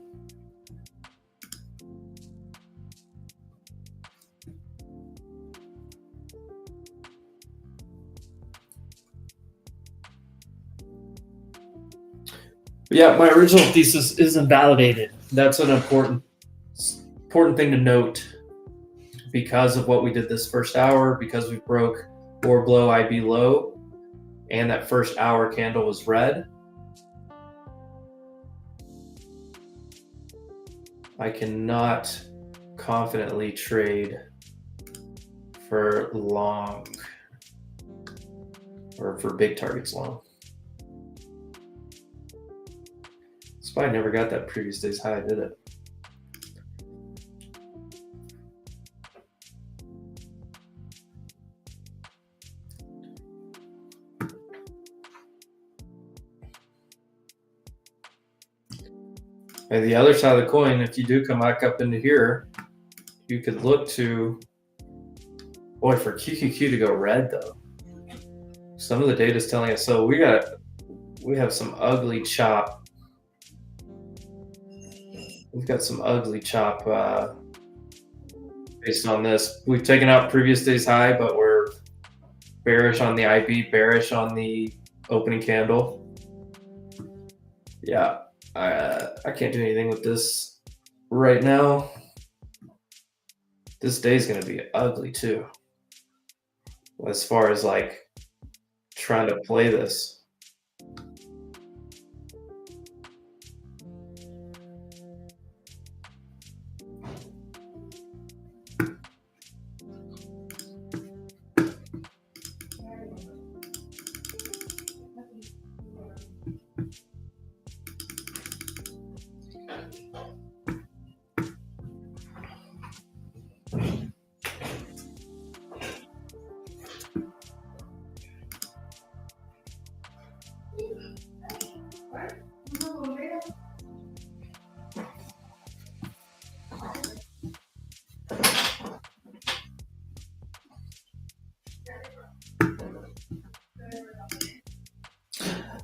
Yeah, my original thesis isn't validated. That's an important thing to note because of what we did this first hour, because we broke or below IB low, and that first hour candle was red. I cannot confidently trade for long or for big targets long. SPY never got that previous day's high, did it? And the other side of the coin, if you do come back up into here, you could look to, boy, for QQQ to go red though. Some of the data is telling us, so we have some ugly chop. We've got some ugly chop based on this. We've taken out previous day's high, but we're bearish on the IB, bearish on the opening candle. Yeah. I can't do anything with this right now. This day's going to be ugly too, as far as like trying to play this.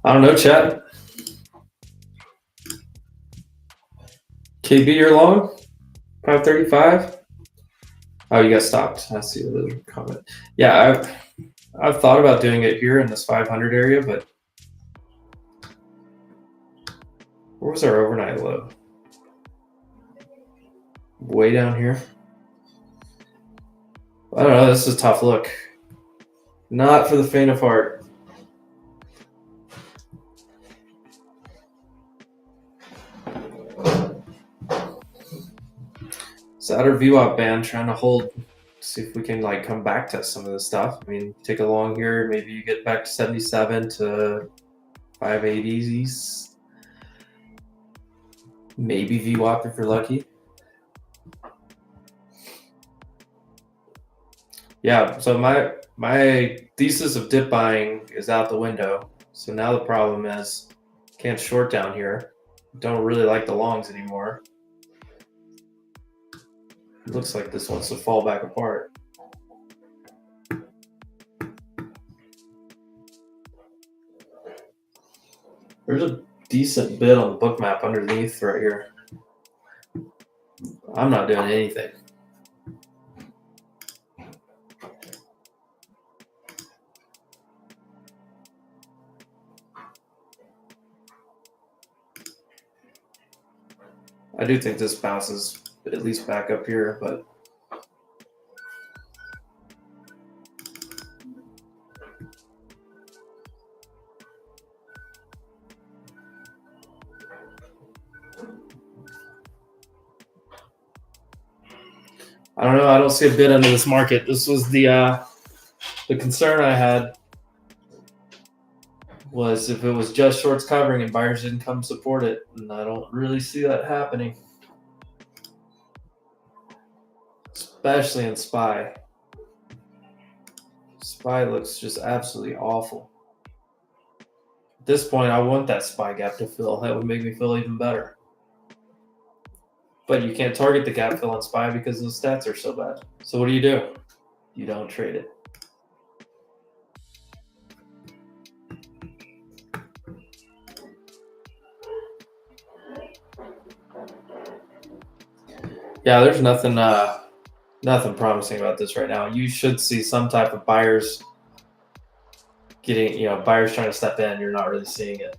I don't know, chat. KB, you're long? 535? Oh, you got stopped. I see the comment. Yeah, I've thought about doing it here in this 500 area, but where was our overnight low? Way down here. I don't know. This is a tough look. Not for the faint of heart. So outer VWAP band, trying to hold, see if we can like come back to some of this stuff. I mean, take a long here. Maybe you get back to 77 to 580s. Maybe VWAP if you're lucky. Yeah, so my thesis of dip buying is out the window. So now the problem is can't short down here. Don't really like the longs anymore. It looks like this wants to fall back apart. There's a decent bid on the book map underneath right here. I'm not doing anything. I do think this bounces at least back up here, but I don't know. I don't see a bid under this market. This was the concern I had was if it was just shorts covering and buyers didn't come support it, and I don't really see that happening. Especially in SPY. SPY looks just absolutely awful. At this point, I want that SPY gap to fill. That would make me feel even better. But you can't target the gap fill on SPY because the stats are so bad. So what do? You don't trade it. Yeah, there's nothing promising about this right now. You should see some type of buyers getting, buyers trying to step in. You're not really seeing it.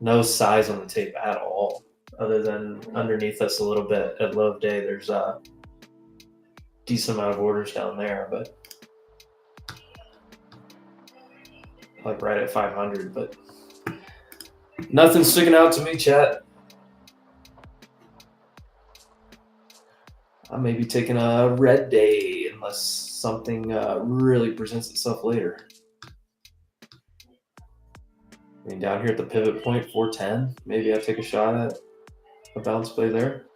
No size on the tape at all, other than underneath us a little bit at low of day. There's a decent amount of orders down there, but like right at 500, but nothing sticking out to me, chat. I may be taking a red day unless something really presents itself later. I mean, down here at the pivot point, 410, maybe I take a shot at a bounce play there.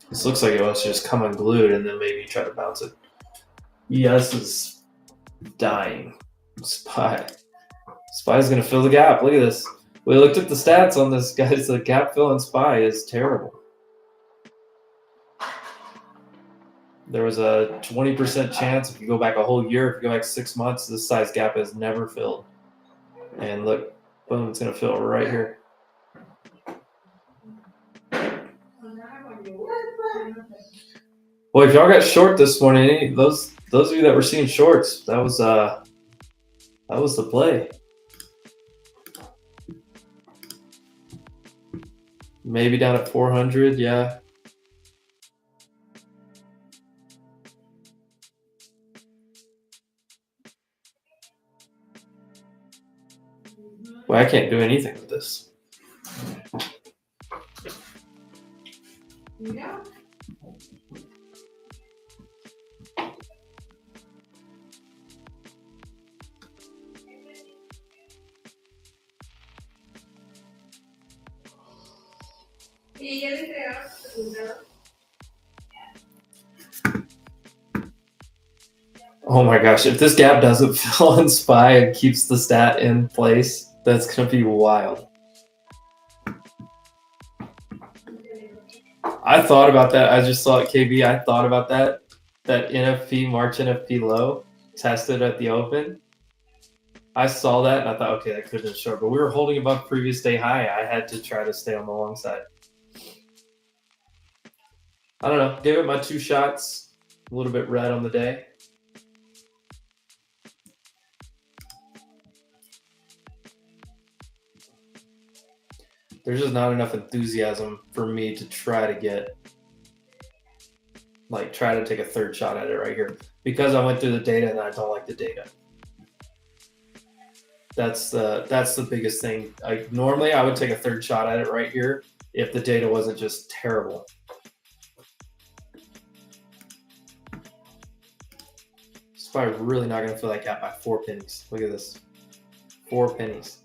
This looks like it wants to just come unglued and then maybe try to bounce it. ES is dying. SPY is going to fill the gap. Look at this. We looked at the stats on this, guys. The gap fill in SPY is terrible. There was a 20% chance if you go back a whole year, if you go back 6 months, this size gap is never filled. And look, boom, it's going to fill right here. Well, if y'all got short this morning, those of you that were seeing shorts, that was the play. Maybe down at 400, yeah. Well, I can't do anything with this. Yeah. Oh my gosh, if this gap doesn't fill in SPY and keeps the stat in place, that's going to be wild. I thought about that. I just saw it, KB. I thought about that NFP, March NFP low tested at the open. I saw that and I thought, okay, that could have been short, but we were holding above previous day high. I had to try to stay on the long side. I don't know. Gave it my 2 shots. A little bit red on the day. There's just not enough enthusiasm for me to try to get, like, try to take a third shot at it right here because I went through the data and I don't like the data. That's the biggest thing. Normally I would take a third shot at it right here if the data wasn't just terrible. It's probably really not going to fill that gap by 4 pennies. Look at this. 4 pennies.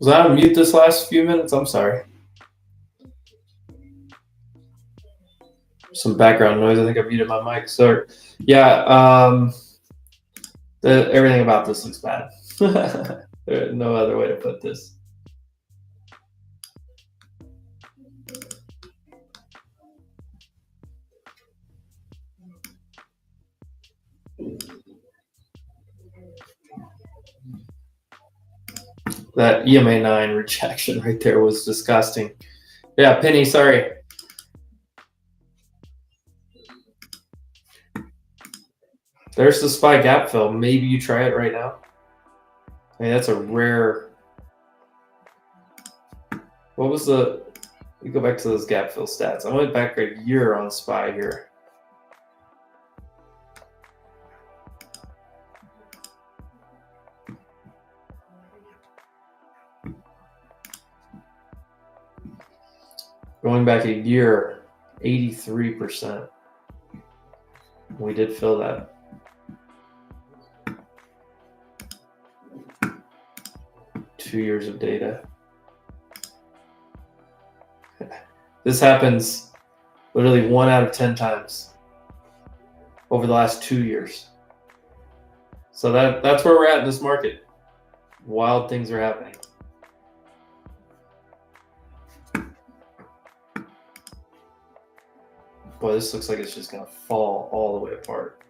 Was I on mute this last few minutes? I'm sorry. Some background noise. I think I muted my mic. Sorry. Yeah. Everything about this looks bad. There's no other way to put this. That EMA 9 rejection right there was disgusting. Yeah, Penny, sorry. There's the SPY gap fill. Maybe you try it right now. I mean, that's a rare. What was the? We go back to those gap fill stats. I went back a year on SPY here. Going back a year, 83%. We did fill that. Two years of data. This happens literally 1 out of 10 times over the last 2 years. So that's where we're at in this market. Wild things are happening. Boy, this looks like it's just going to fall all the way apart.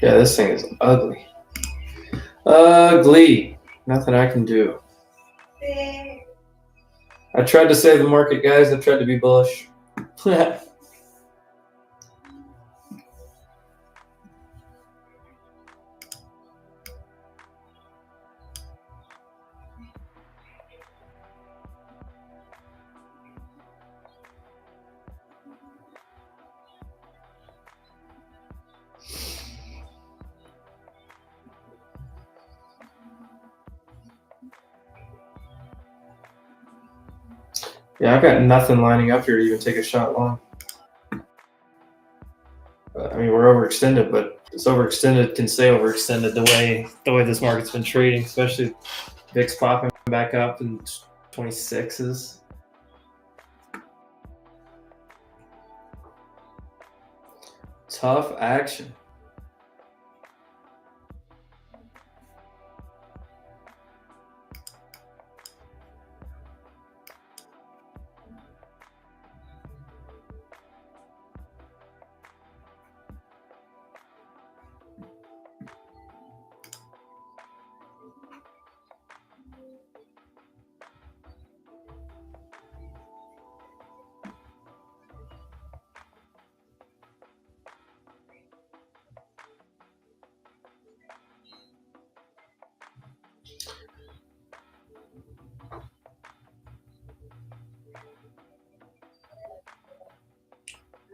Yeah, this thing is ugly. Ugly. Nothing I can do. I tried to save the market, guys. I tried to be bullish. Yeah, I've got nothing lining up here to even take a shot long. I mean, we're overextended, but this overextended can stay overextended the way this market's been trading, especially VIX popping back up in 26s. Tough action.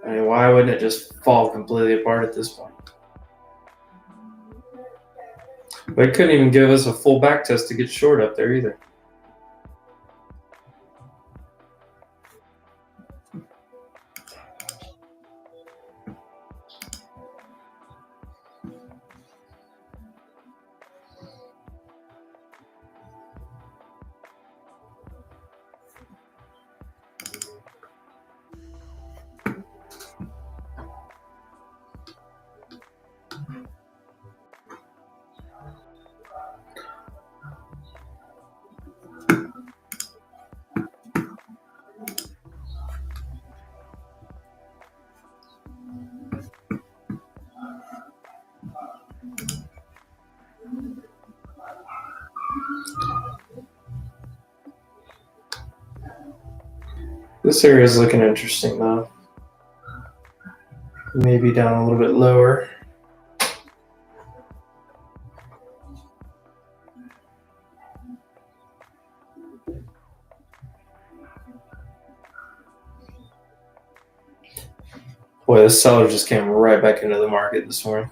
I mean, why wouldn't it just fall completely apart at this point? But it couldn't even give us a full back test to get short up there either. This area is looking interesting though. Maybe down a little bit lower. Boy, this seller just came right back into the market this morning.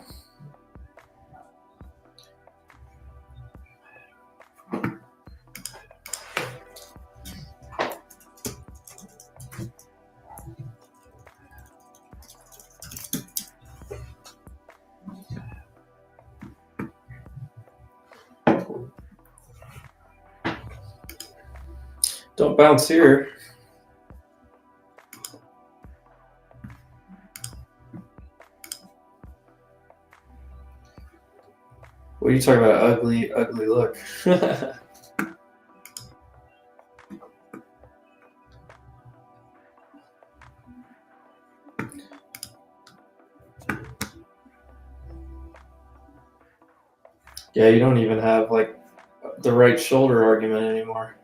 Don't bounce here. What are you talking about? Ugly look. Yeah, you don't even have like the right shoulder argument anymore.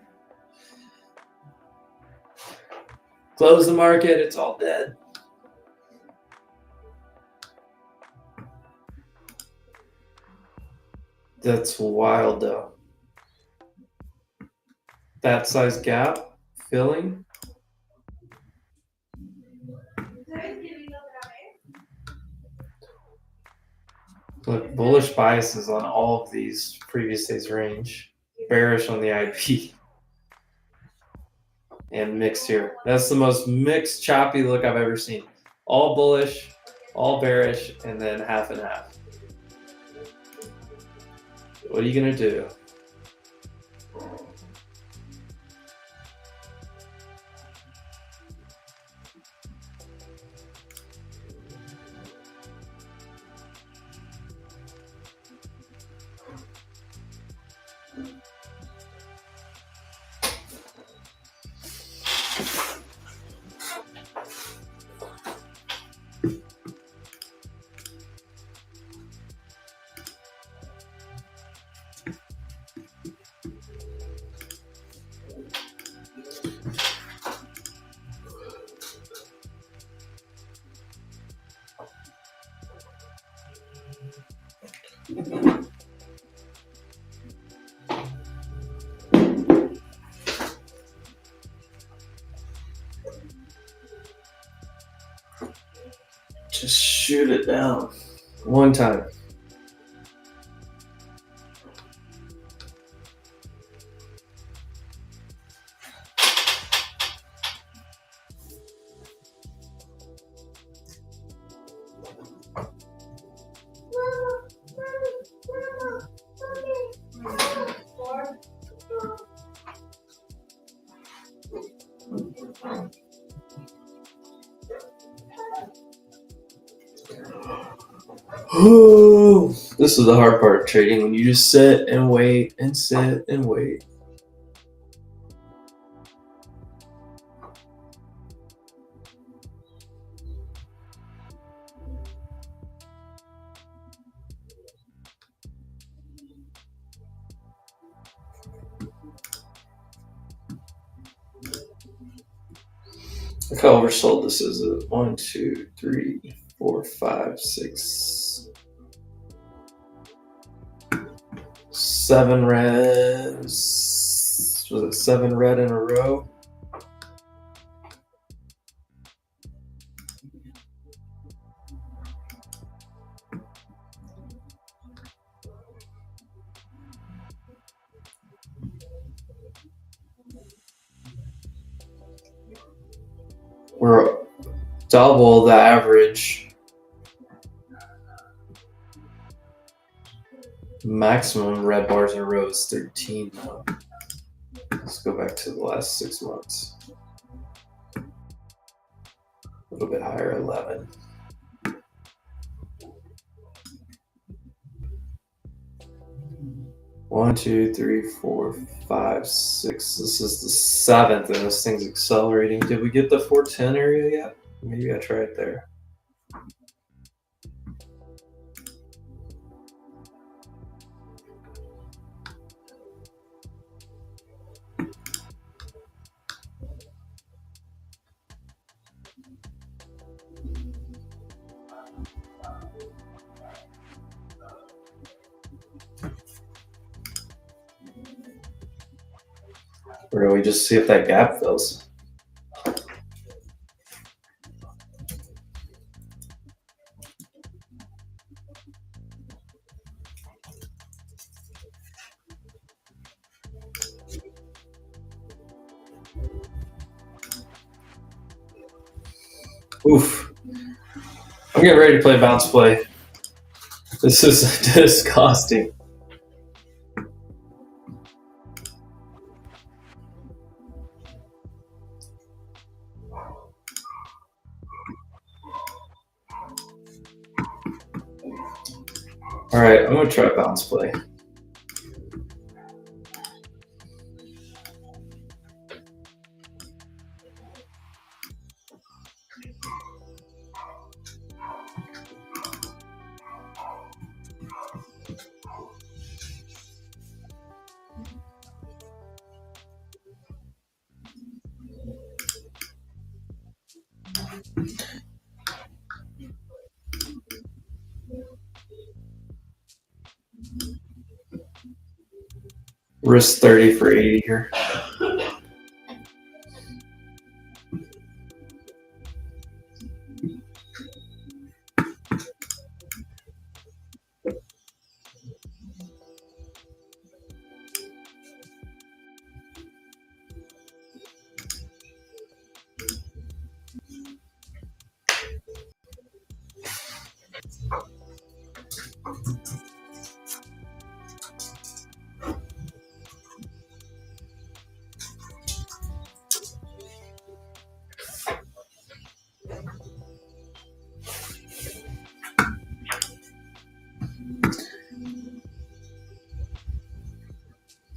Close the market, it's all dead. That's wild though. That size gap filling. Look, bullish biases on all of these previous days range. Bearish on the IP. And mixed here. That's the most mixed, choppy look I've ever seen. All bullish, all bearish, and then half and half. What are you gonna do? Just shoot it down one time. Oh, this is the hard part of trading, when you just sit and wait and sit and wait. Look how oversold this is. 1, 2, 3, 4, 5, 6, 7 reds. Was it 7 red in a row? We're double the average. Maximum red bars in a row is 13 now. Let's go back to the last 6 months. A little bit higher, 11. One, 2, 3, 4, 5, 6. This is the 7th, and this thing's accelerating. Did we get the 410 area yet? Maybe I tried there. Or do we just see if that gap fills? Oof. I'm getting ready to play bounce play. This is disgusting. All right, I'm gonna try bounce play. Risk 30 for 80 here.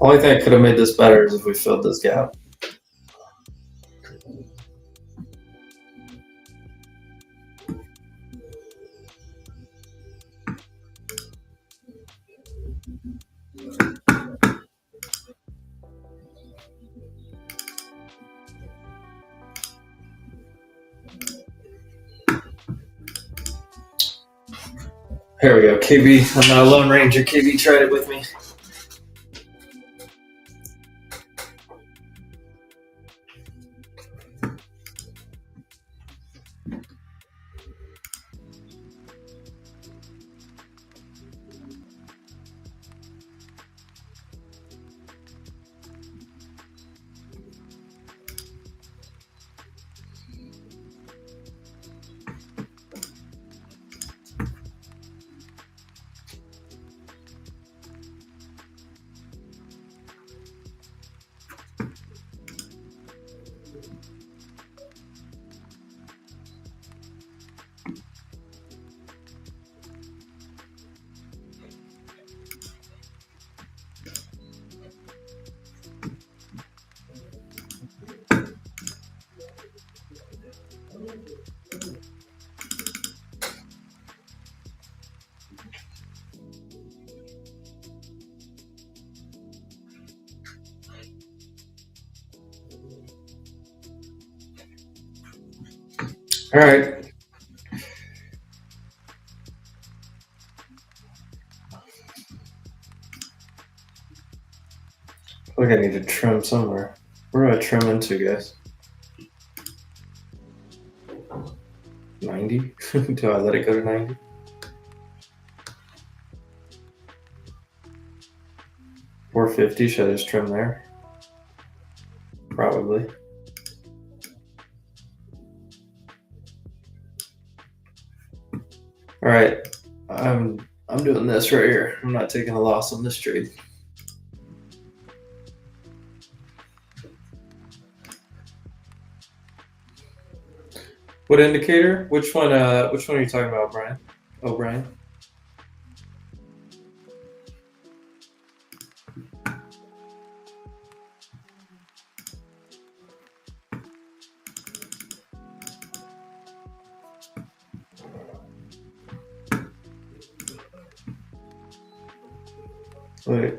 Only thing that could have made this better is if we filled this gap. Here we go, KB. I'm not a Lone Ranger. KB tried it with me. All right. I think I need to trim somewhere. Where do I trim into, guys? 90? Do I let it go to 90? $450, should I just trim there? Probably. All right, I'm doing this right here. I'm not taking a loss on this trade. What indicator? Which one? Which one are you talking about, Brian? Oh, Brian. Wait,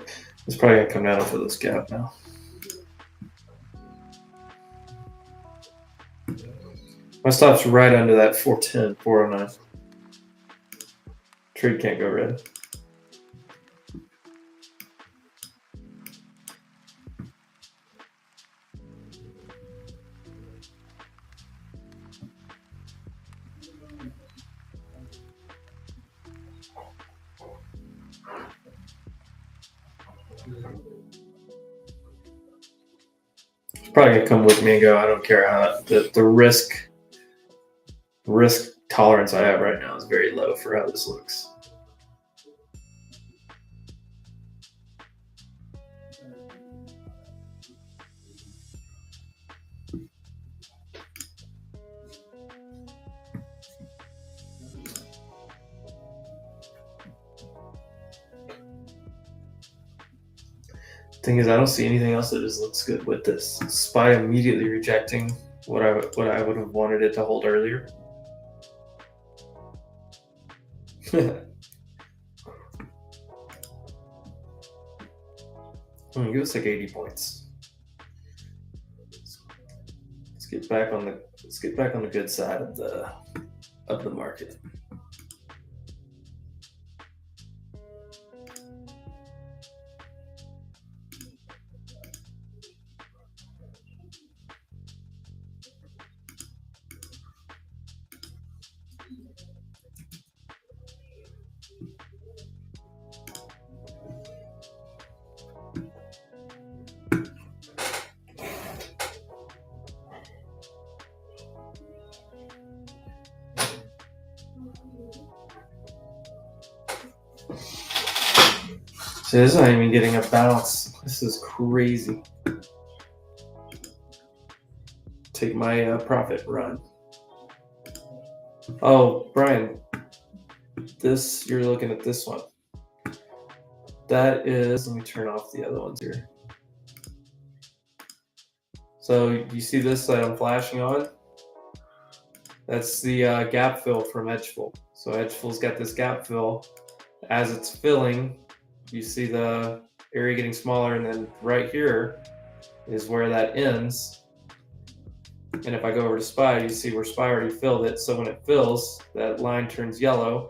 it's probably gonna come down for this gap now. My stop's right under that 410, 409. Trade can't go red. Probably gonna come with me and go. I don't care how the risk tolerance I have right now is very low for how this looks. Thing is, I don't see anything else that just looks good with this. SPY immediately rejecting what I would have wanted it to hold earlier. Give us like 80 points. Let's get back on the good side of the market. So this is not even getting a bounce. This is crazy. Take my profit run. Oh, Brian, you're looking at this one. That is, let me turn off the other ones here. So you see this that I'm flashing on? That's the gap fill from Edgeful. So Edgeful's got this gap fill. As it's filling, you see the area getting smaller, and then right here is where that ends. And if I go over to SPY, you see where SPY already filled it. So when it fills, that line turns yellow,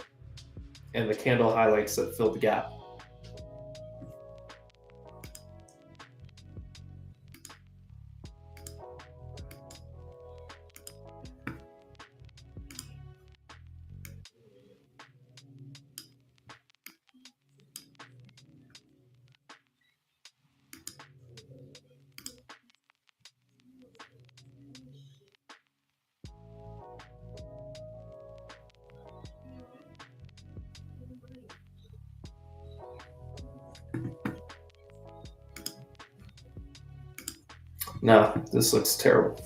and the candle highlights that filled the gap. No, this looks terrible.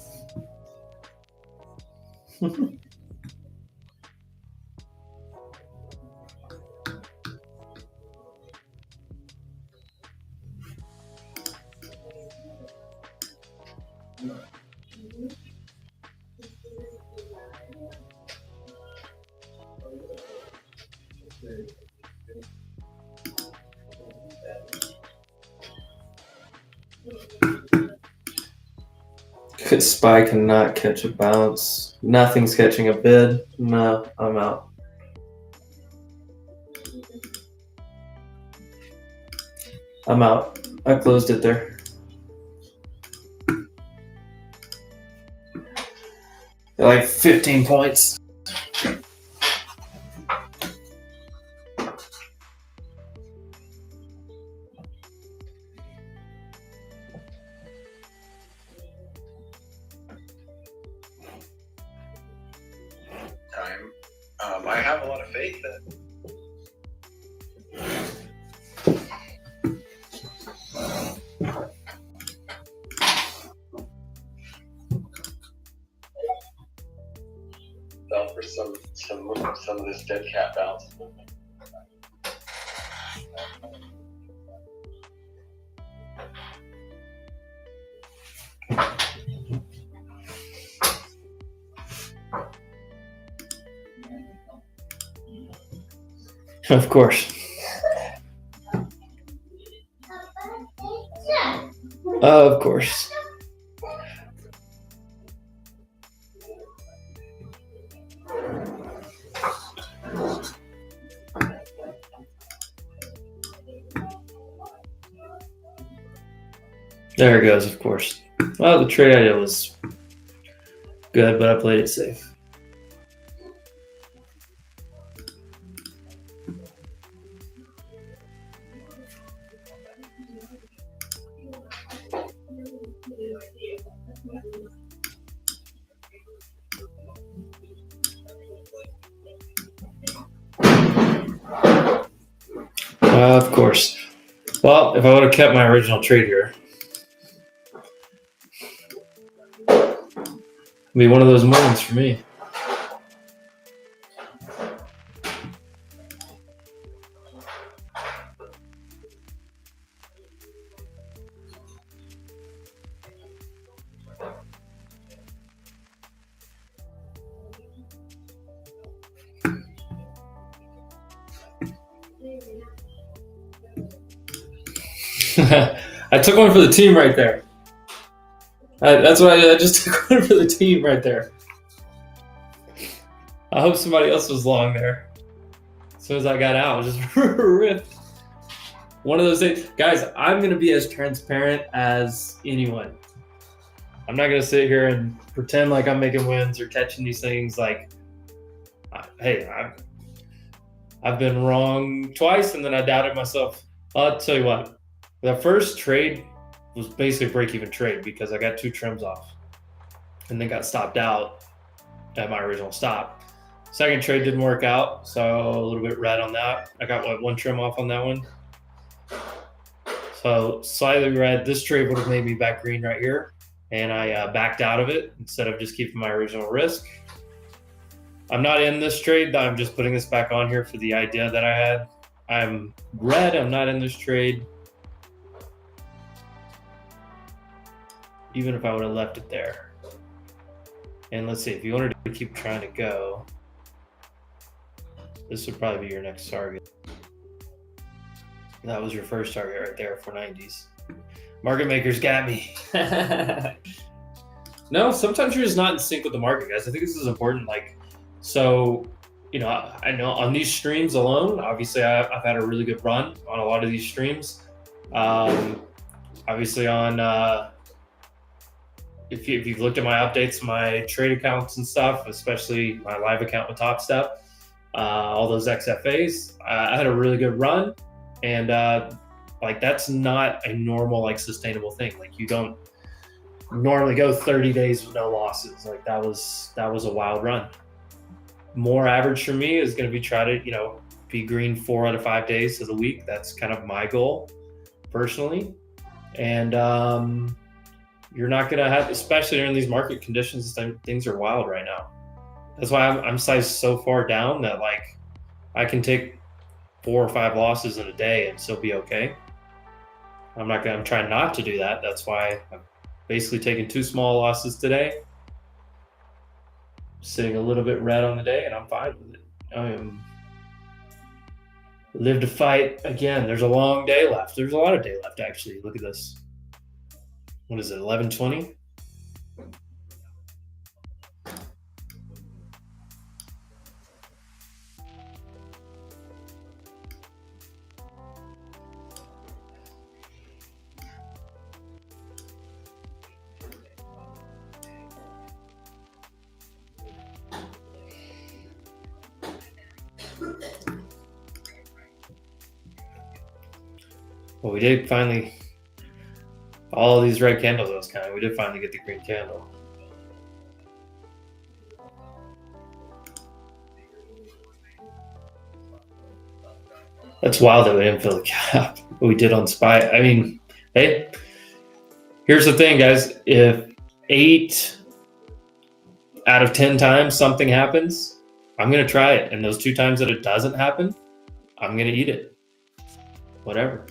SPY cannot catch a bounce. Nothing's catching a bid. No, I'm out. I'm out. I closed it there. Like 15 points. I have a lot of faith that for some of this dead cat bounce movement. Of course. Of course. There it goes, of course. Well, the trade idea was good, but I played it safe. Of course. Well, if I would have kept my original trade here, it'd be one of those moments for me. I took one for the team right there. That's what I just took one for the team right there. I hope somebody else was long there. As soon as I got out, just ripped. One of those days. Guys, I'm going to be as transparent as anyone. I'm not going to sit here and pretend like I'm making wins or catching these things. Like, hey, I've been wrong twice, and then I doubted myself. I'll tell you what. The first trade was basically a break-even trade because I got 2 trims off and then got stopped out at my original stop. Second trade didn't work out, so a little bit red on that. I got 1 trim off on that one. So slightly red. This trade would have made me back green right here, and I backed out of it instead of just keeping my original risk. I'm not in this trade. I'm just putting this back on here for the idea that I had. I'm red. I'm not in this trade. Even if I would have left it there. And let's see, if you wanted to keep trying to go, this would probably be your next target. That was your first target right there, 490s. Market makers got me. No, sometimes you're just not in sync with the market, guys. I think this is important. Like, so, you know, I know on these streams alone, obviously I've had a really good run on a lot of these streams. Obviously on, if you've looked at my updates, my trade accounts and stuff, especially my live account with Top Step, all those XFAs, I had a really good run, and like that's not a normal like sustainable thing. Like you don't normally go 30 days with no losses. Like that was a wild run. More average for me is going to be try to be green 4 out of 5 days of the week. That's kind of my goal personally, and you're not going to have, especially during these market conditions, things are wild right now. That's why I'm sized so far down that like I can take 4 or 5 losses in a day and still be okay. I'm trying not to do that. That's why I'm basically taking 2 small losses today, sitting a little bit red on the day, and I'm fine with it. I am live to fight again. There's a long day left. There's a lot of day left, actually. Look at this. What is it, 11:20? Well, we did finally, all these red candles I was counting, we did finally get the green candle. That's wild that we didn't fill the gap. What we did on SPY. I mean, hey, here's the thing, guys. If 8 out of 10 times something happens, I'm going to try it. And those 2 times that it doesn't happen, I'm going to eat it. Whatever.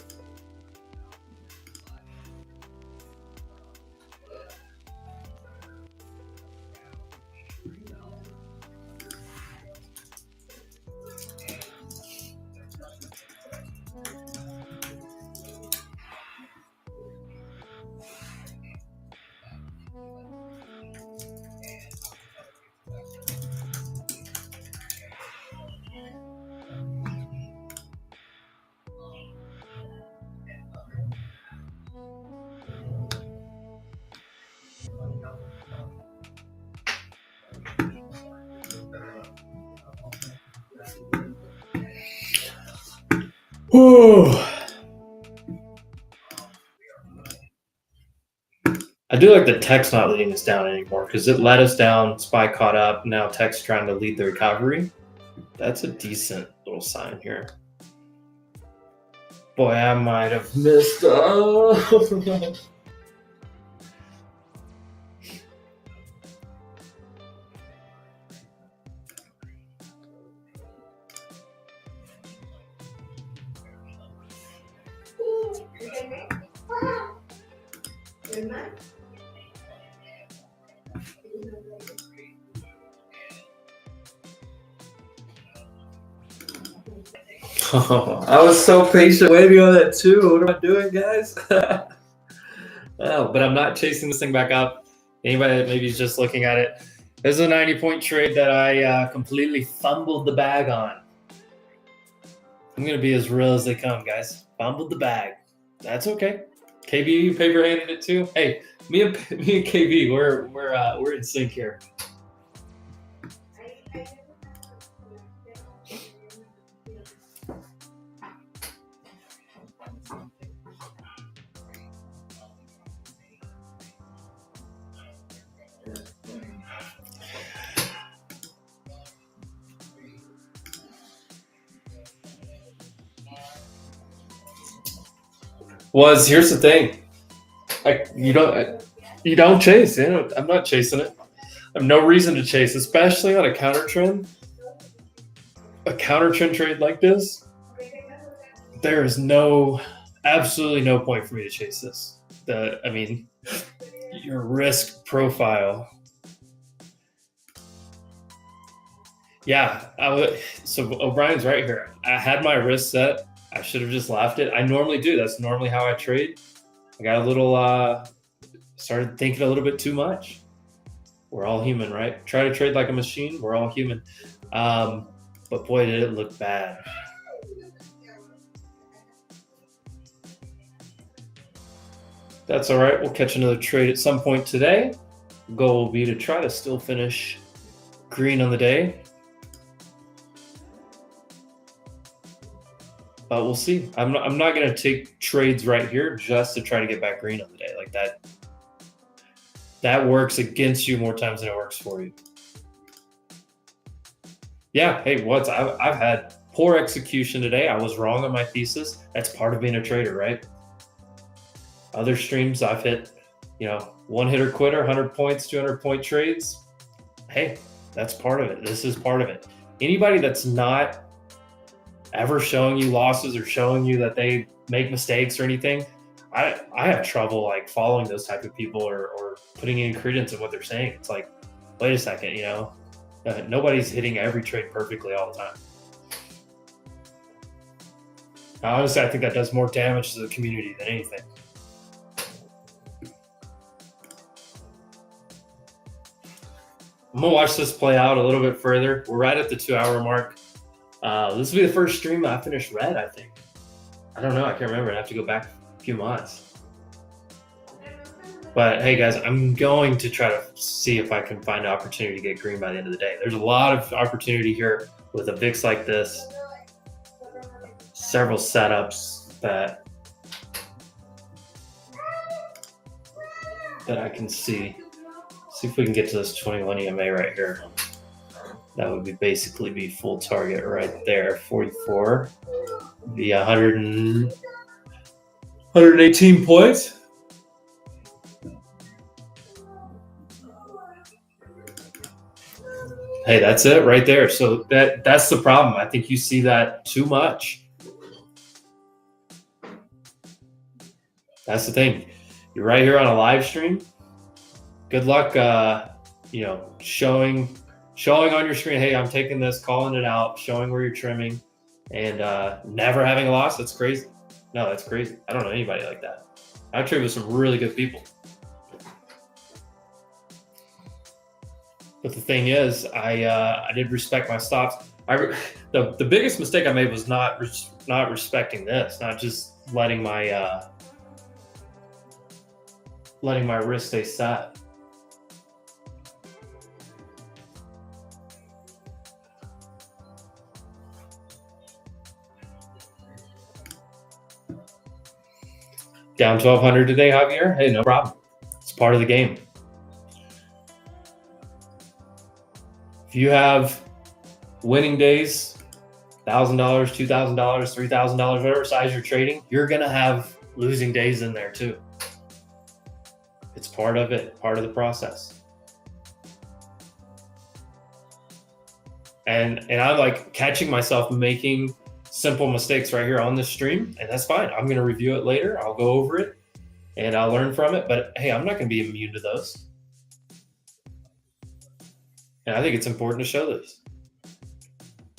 Whew. I do like the tech's not leading us down anymore because it let us down. SPY caught up. Now tech's trying to lead the recovery. That's a decent little sign here. Boy, I might have missed. I was so patient waiting on that too. What am I doing, guys? Oh, but I'm not chasing this thing back up. Anybody that maybe is just looking at it. This is a 90-point trade that I completely fumbled the bag on. I'm going to be as real as they come, guys. Fumbled the bag. That's okay. KB paper handed it too. Hey, me and KB, we're in sync here. Here's the thing, like you don't chase. I'm not chasing it. I have no reason to chase, especially on a counter trend. A counter trend trade like this, there is absolutely no point for me to chase this. Your risk profile. Yeah, so O'Brien's right here. I had my risk set. I should have just left it. I normally do. That's normally how I trade. I got a little, started thinking a little bit too much. We're all human, right? Try to trade like a machine. We're all human. But boy, did it look bad. That's all right. We'll catch another trade at some point today. Goal will be to try to still finish green on the day. But we'll see. I'm not going to take trades right here just to try to get back green on the day. Like that. That works against you more times than it works for you. Yeah. Hey, I've had poor execution today. I was wrong on my thesis. That's part of being a trader, right? Other streams I've hit, one hitter quitter, 100 points, 200-point trades. Hey, that's part of it. This is part of it. Anybody that's not ever showing you losses or showing you that they make mistakes or anything, I have trouble like following those type of people or putting any credence in what they're saying. It's like, wait a second, nobody's hitting every trade perfectly all the time. Honestly, I think that does more damage to the community than anything. I'm gonna watch this play out a little bit further. We're right at the 2-hour mark. This will be the first stream I finished red, I think. I don't know. I can't remember. I have to go back a few months. But hey, guys, I'm going to try to see if I can find an opportunity to get green by the end of the day. There's a lot of opportunity here with a VIX like this. Several setups that I can see. See if we can get to this 21 EMA right here. That would basically be full target right there. 44. The 118 points. Hey, that's it right there. So that's the problem. I think you see that too much. That's the thing. You're right here on a live stream. Good luck, showing on your screen, hey, I'm taking this, calling it out, showing where you're trimming, and never having a loss. That's crazy. No, that's crazy. I don't know anybody like that. I trade with some really good people. But the thing is, I did respect my stops. The biggest mistake I made was not respecting this, not just letting my wrist stay set. Down 1,200 today, Javier. Hey, no problem. It's part of the game. If you have winning days, $1,000, $2,000, $3,000, whatever size you're trading, you're gonna have losing days in there too. It's part of it, part of the process. And I like catching myself making simple mistakes right here on this stream, and that's fine. I'm gonna review it later. I'll go over it and I'll learn from it, but hey, I'm not gonna be immune to those. And I think it's important to show this.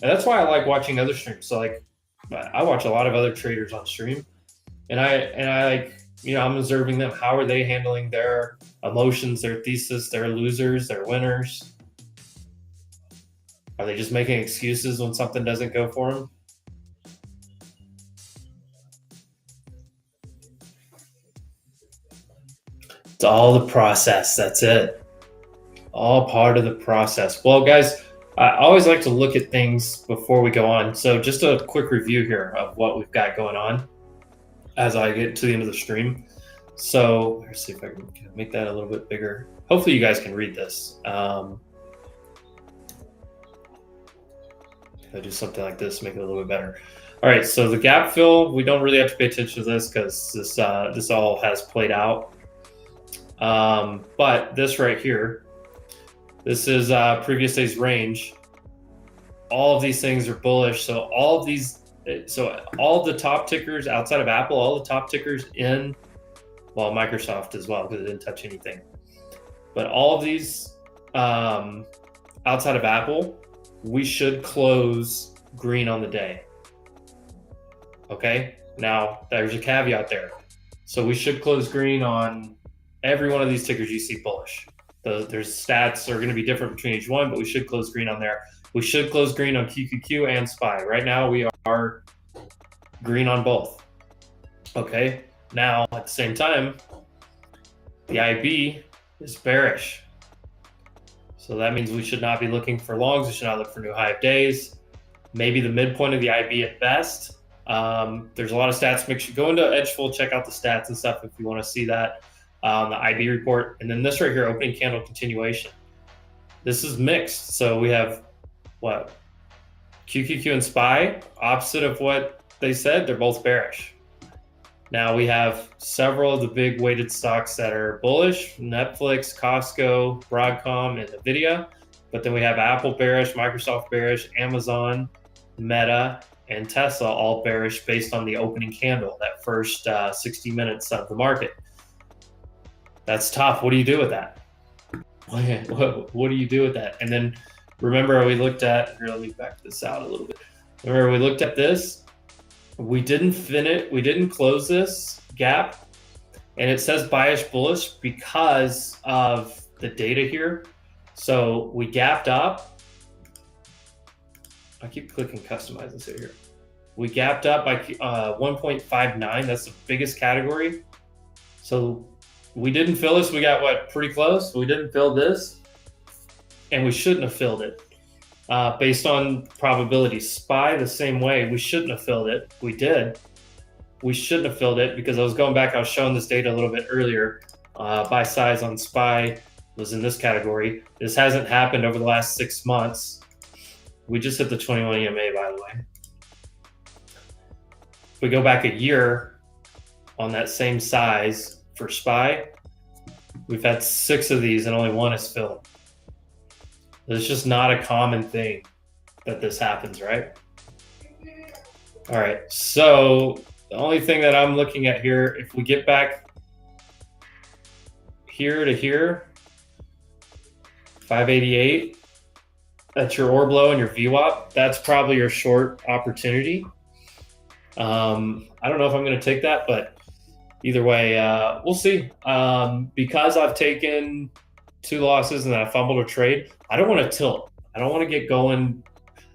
And that's why I like watching other streams. So like, I watch a lot of other traders on stream, and I like, you know, I'm observing them. How are they handling their emotions, their thesis, their losers, their winners? Are they just making excuses when something doesn't go for them? It's all the process. That's it. All part of the process. Well, guys, I always like to look at things before we go on. So just a quick review here of what we've got going on as I get to the end of the stream. So let's see if I can make that a little bit bigger. Hopefully you guys can read this. I'll do something like this, make it a little bit better. All right, so the gap fill, we don't really have to pay attention to this because this all has played out. But this right here, this is previous day's range. All of these things are bullish. So all of the top tickers outside of Apple, all the top tickers in, well, Microsoft as well, because it didn't touch anything. But all of these outside of Apple, we should close green on the day. Okay, now there's a caveat there. So we should close green on every one of these tickers you see bullish. There's stats are going to be different between each one, but we should close green on there. We should close green on QQQ and SPY. Right now we are green on both. Okay, now at the same time, the IB is bearish. So that means we should not be looking for longs. We should not look for new high of days. Maybe the midpoint of the IB at best. There's a lot of stats. Make sure go into Edgeful, check out the stats and stuff if you want to see that. The IB report, and then this right here, opening candle continuation. This is mixed. So we have what? QQQ and SPY, opposite of what they said, they're both bearish. Now we have several of the big weighted stocks that are bullish: Netflix, Costco, Broadcom, and Nvidia. But then we have Apple bearish, Microsoft bearish, Amazon, Meta, and Tesla all bearish based on the opening candle, that first 60 minutes of the market. That's tough. What do you do with that? What do you do with that? And then remember we looked at, here, let me back this out a little bit. Remember we looked at this, we didn't finish, we didn't close this gap, and it says bullish because of the data here. So we gapped up. I keep clicking customize and sit here. We gapped up by 1.59. That's the biggest category. So we didn't fill this. We got what, pretty close. We didn't fill this, and we shouldn't have filled it based on probability. SPY the same way. We shouldn't have filled it. We did. We shouldn't have filled it because I was going back. I was showing this data a little bit earlier. Buy size on SPY was in this category. This hasn't happened over the last 6 months. We just hit the 21 EMA, by the way. If we go back a year on that same size for SPY, we've had 6 of these and only 1 is filled. It's just not a common thing that this happens, right? All right, so the only thing that I'm looking at here, if we get back here to here, 588, that's your orb low and your VWAP. That's probably your short opportunity. I don't know if I'm going to take that, but either way, we'll see. Because I've taken 2 losses and I fumbled a trade, I don't want to tilt. I don't want to get going.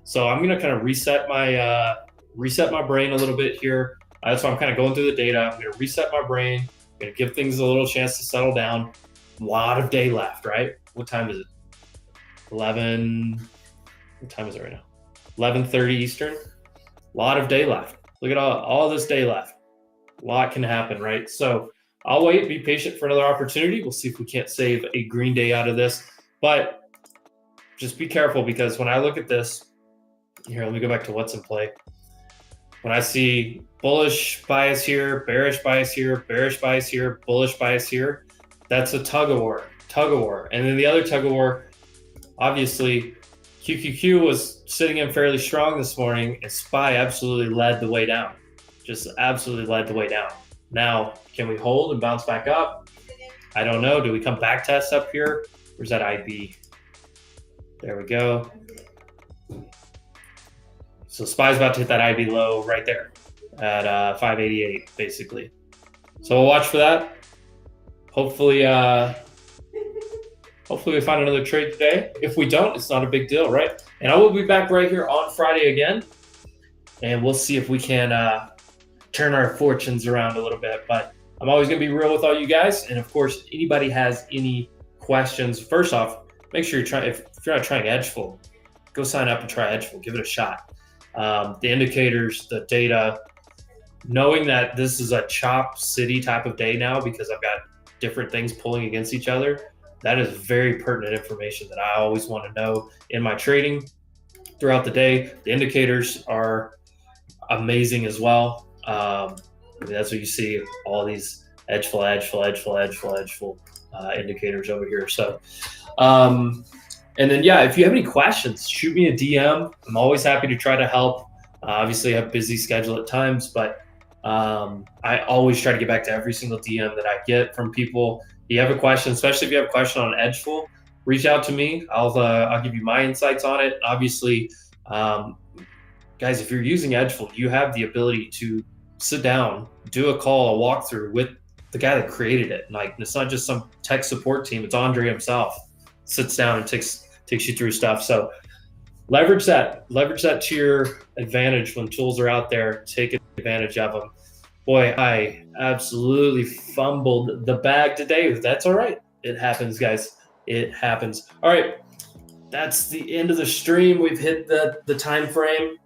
So I'm going to kind of reset my brain a little bit here. That's why I'm kind of going through the data. I'm going to reset my brain. I'm going to give things a little chance to settle down. A lot of day left, right? What time is it? 11. What time is it right now? 11:30 Eastern. A lot of day left. Look at all this day left. A lot can happen, right? So I'll wait, be patient for another opportunity. We'll see if we can't save a green day out of this. But just be careful, because when I look at this, here, let me go back to what's in play. When I see bullish bias here, bearish bias here, bearish bias here, bullish bias here, that's a tug of war. And then the other tug of war, obviously, QQQ was sitting in fairly strong this morning, and SPY absolutely led the way down. Just absolutely led the way down. Now, can we hold and bounce back up? I don't know. Do we come back test up here? Where's that IB? There we go. So SPY's about to hit that IB low right there at 588, basically. So we'll watch for that. Hopefully we find another trade today. If we don't, it's not a big deal, right? And I will be back right here on Friday again, and we'll see if we can turn our fortunes around a little bit. But I'm always going to be real with all you guys. And of course, anybody has any questions, first off, make sure if you're not trying Edgeful, go sign up and try Edgeful. Give it a shot. The indicators, the data, knowing that this is a chop city type of day now because I've got different things pulling against each other, that is very pertinent information that I always want to know in my trading throughout the day. The indicators are amazing as well. That's what you see, all these Edgeful indicators over here. So, and then, yeah, if you have any questions, shoot me a DM. I'm always happy to try to help. Obviously, I have a busy schedule at times, but I always try to get back to every single DM that I get from people. If you have a question, especially if you have a question on Edgeful, reach out to me. I'll give you my insights on it. Obviously, guys, if you're using Edgeful, you have the ability to sit down, do a call, a walkthrough with the guy that created it. Like, it's not just some tech support team. It's Andre himself. Sits down and takes you through stuff. So leverage that to your advantage when tools are out there. Take advantage of them. Boy, I absolutely fumbled the bag today. That's all right. It happens, guys. It happens. All right. That's the end of the stream. We've hit the time frame.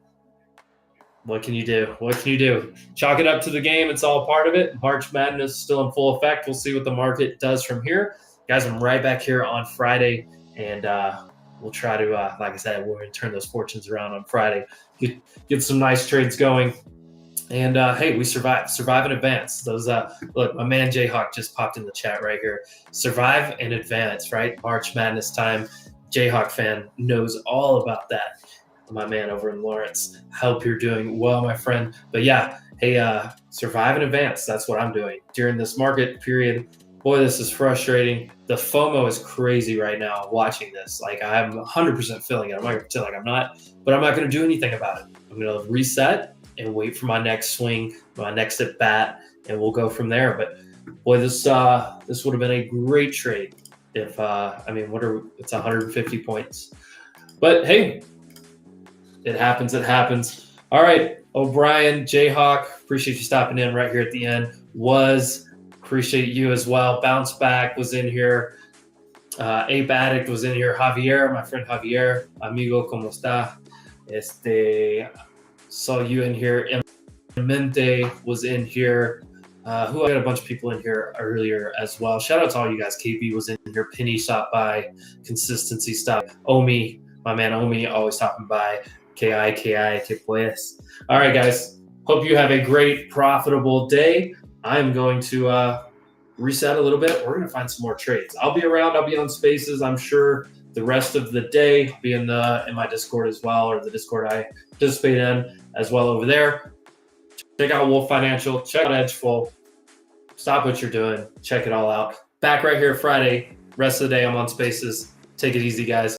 What can you do? Chalk it up to the game. It's all part of it. March Madness is still in full effect. We'll see what the market does from here. Guys, I'm right back here on Friday, and we'll try to, like I said, we're going to turn those fortunes around on Friday, get some nice trades going. And, hey, we survived in advance. Those, look, my man Jayhawk just popped in the chat right here. Survive in advance, right? March Madness time. Jayhawk fan knows all about that. My man over in Lawrence. Hope you're doing well, my friend. But yeah, hey, survive in advance. That's what I'm doing during this market period. Boy, this is frustrating. The FOMO is crazy right now watching this. Like, I'm 100% feeling it. I'm not going to pretend like I'm not, but I'm not going to do anything about it. I'm going to reset and wait for my next swing, my next at bat, and we'll go from there. But boy, this would have been a great trade if, it's 150 points. But hey, it happens. All right, O'Brien, Jayhawk, appreciate you stopping in right here at the end. Appreciate you as well. Bounce Back was in here. Ape Addict was in here. Javier, my friend Javier. Amigo, ¿cómo está? Saw you in here. Mente was in here. I got a bunch of people in here earlier as well. Shout out to all you guys. KB was in here. Penny stopped by. Consistency stopped. Omi, my man Omi, always stopping by. KI, que pues. All right, guys. Hope you have a great, profitable day. I'm going to reset a little bit. We're going to find some more trades. I'll be around. I'll be on Spaces, I'm sure, the rest of the day. I'll be in my Discord as well, or the Discord I participate in as well over there. Check out Wolf Financial. Check out Edgeful. Stop what you're doing. Check it all out. Back right here Friday. Rest of the day, I'm on Spaces. Take it easy, guys.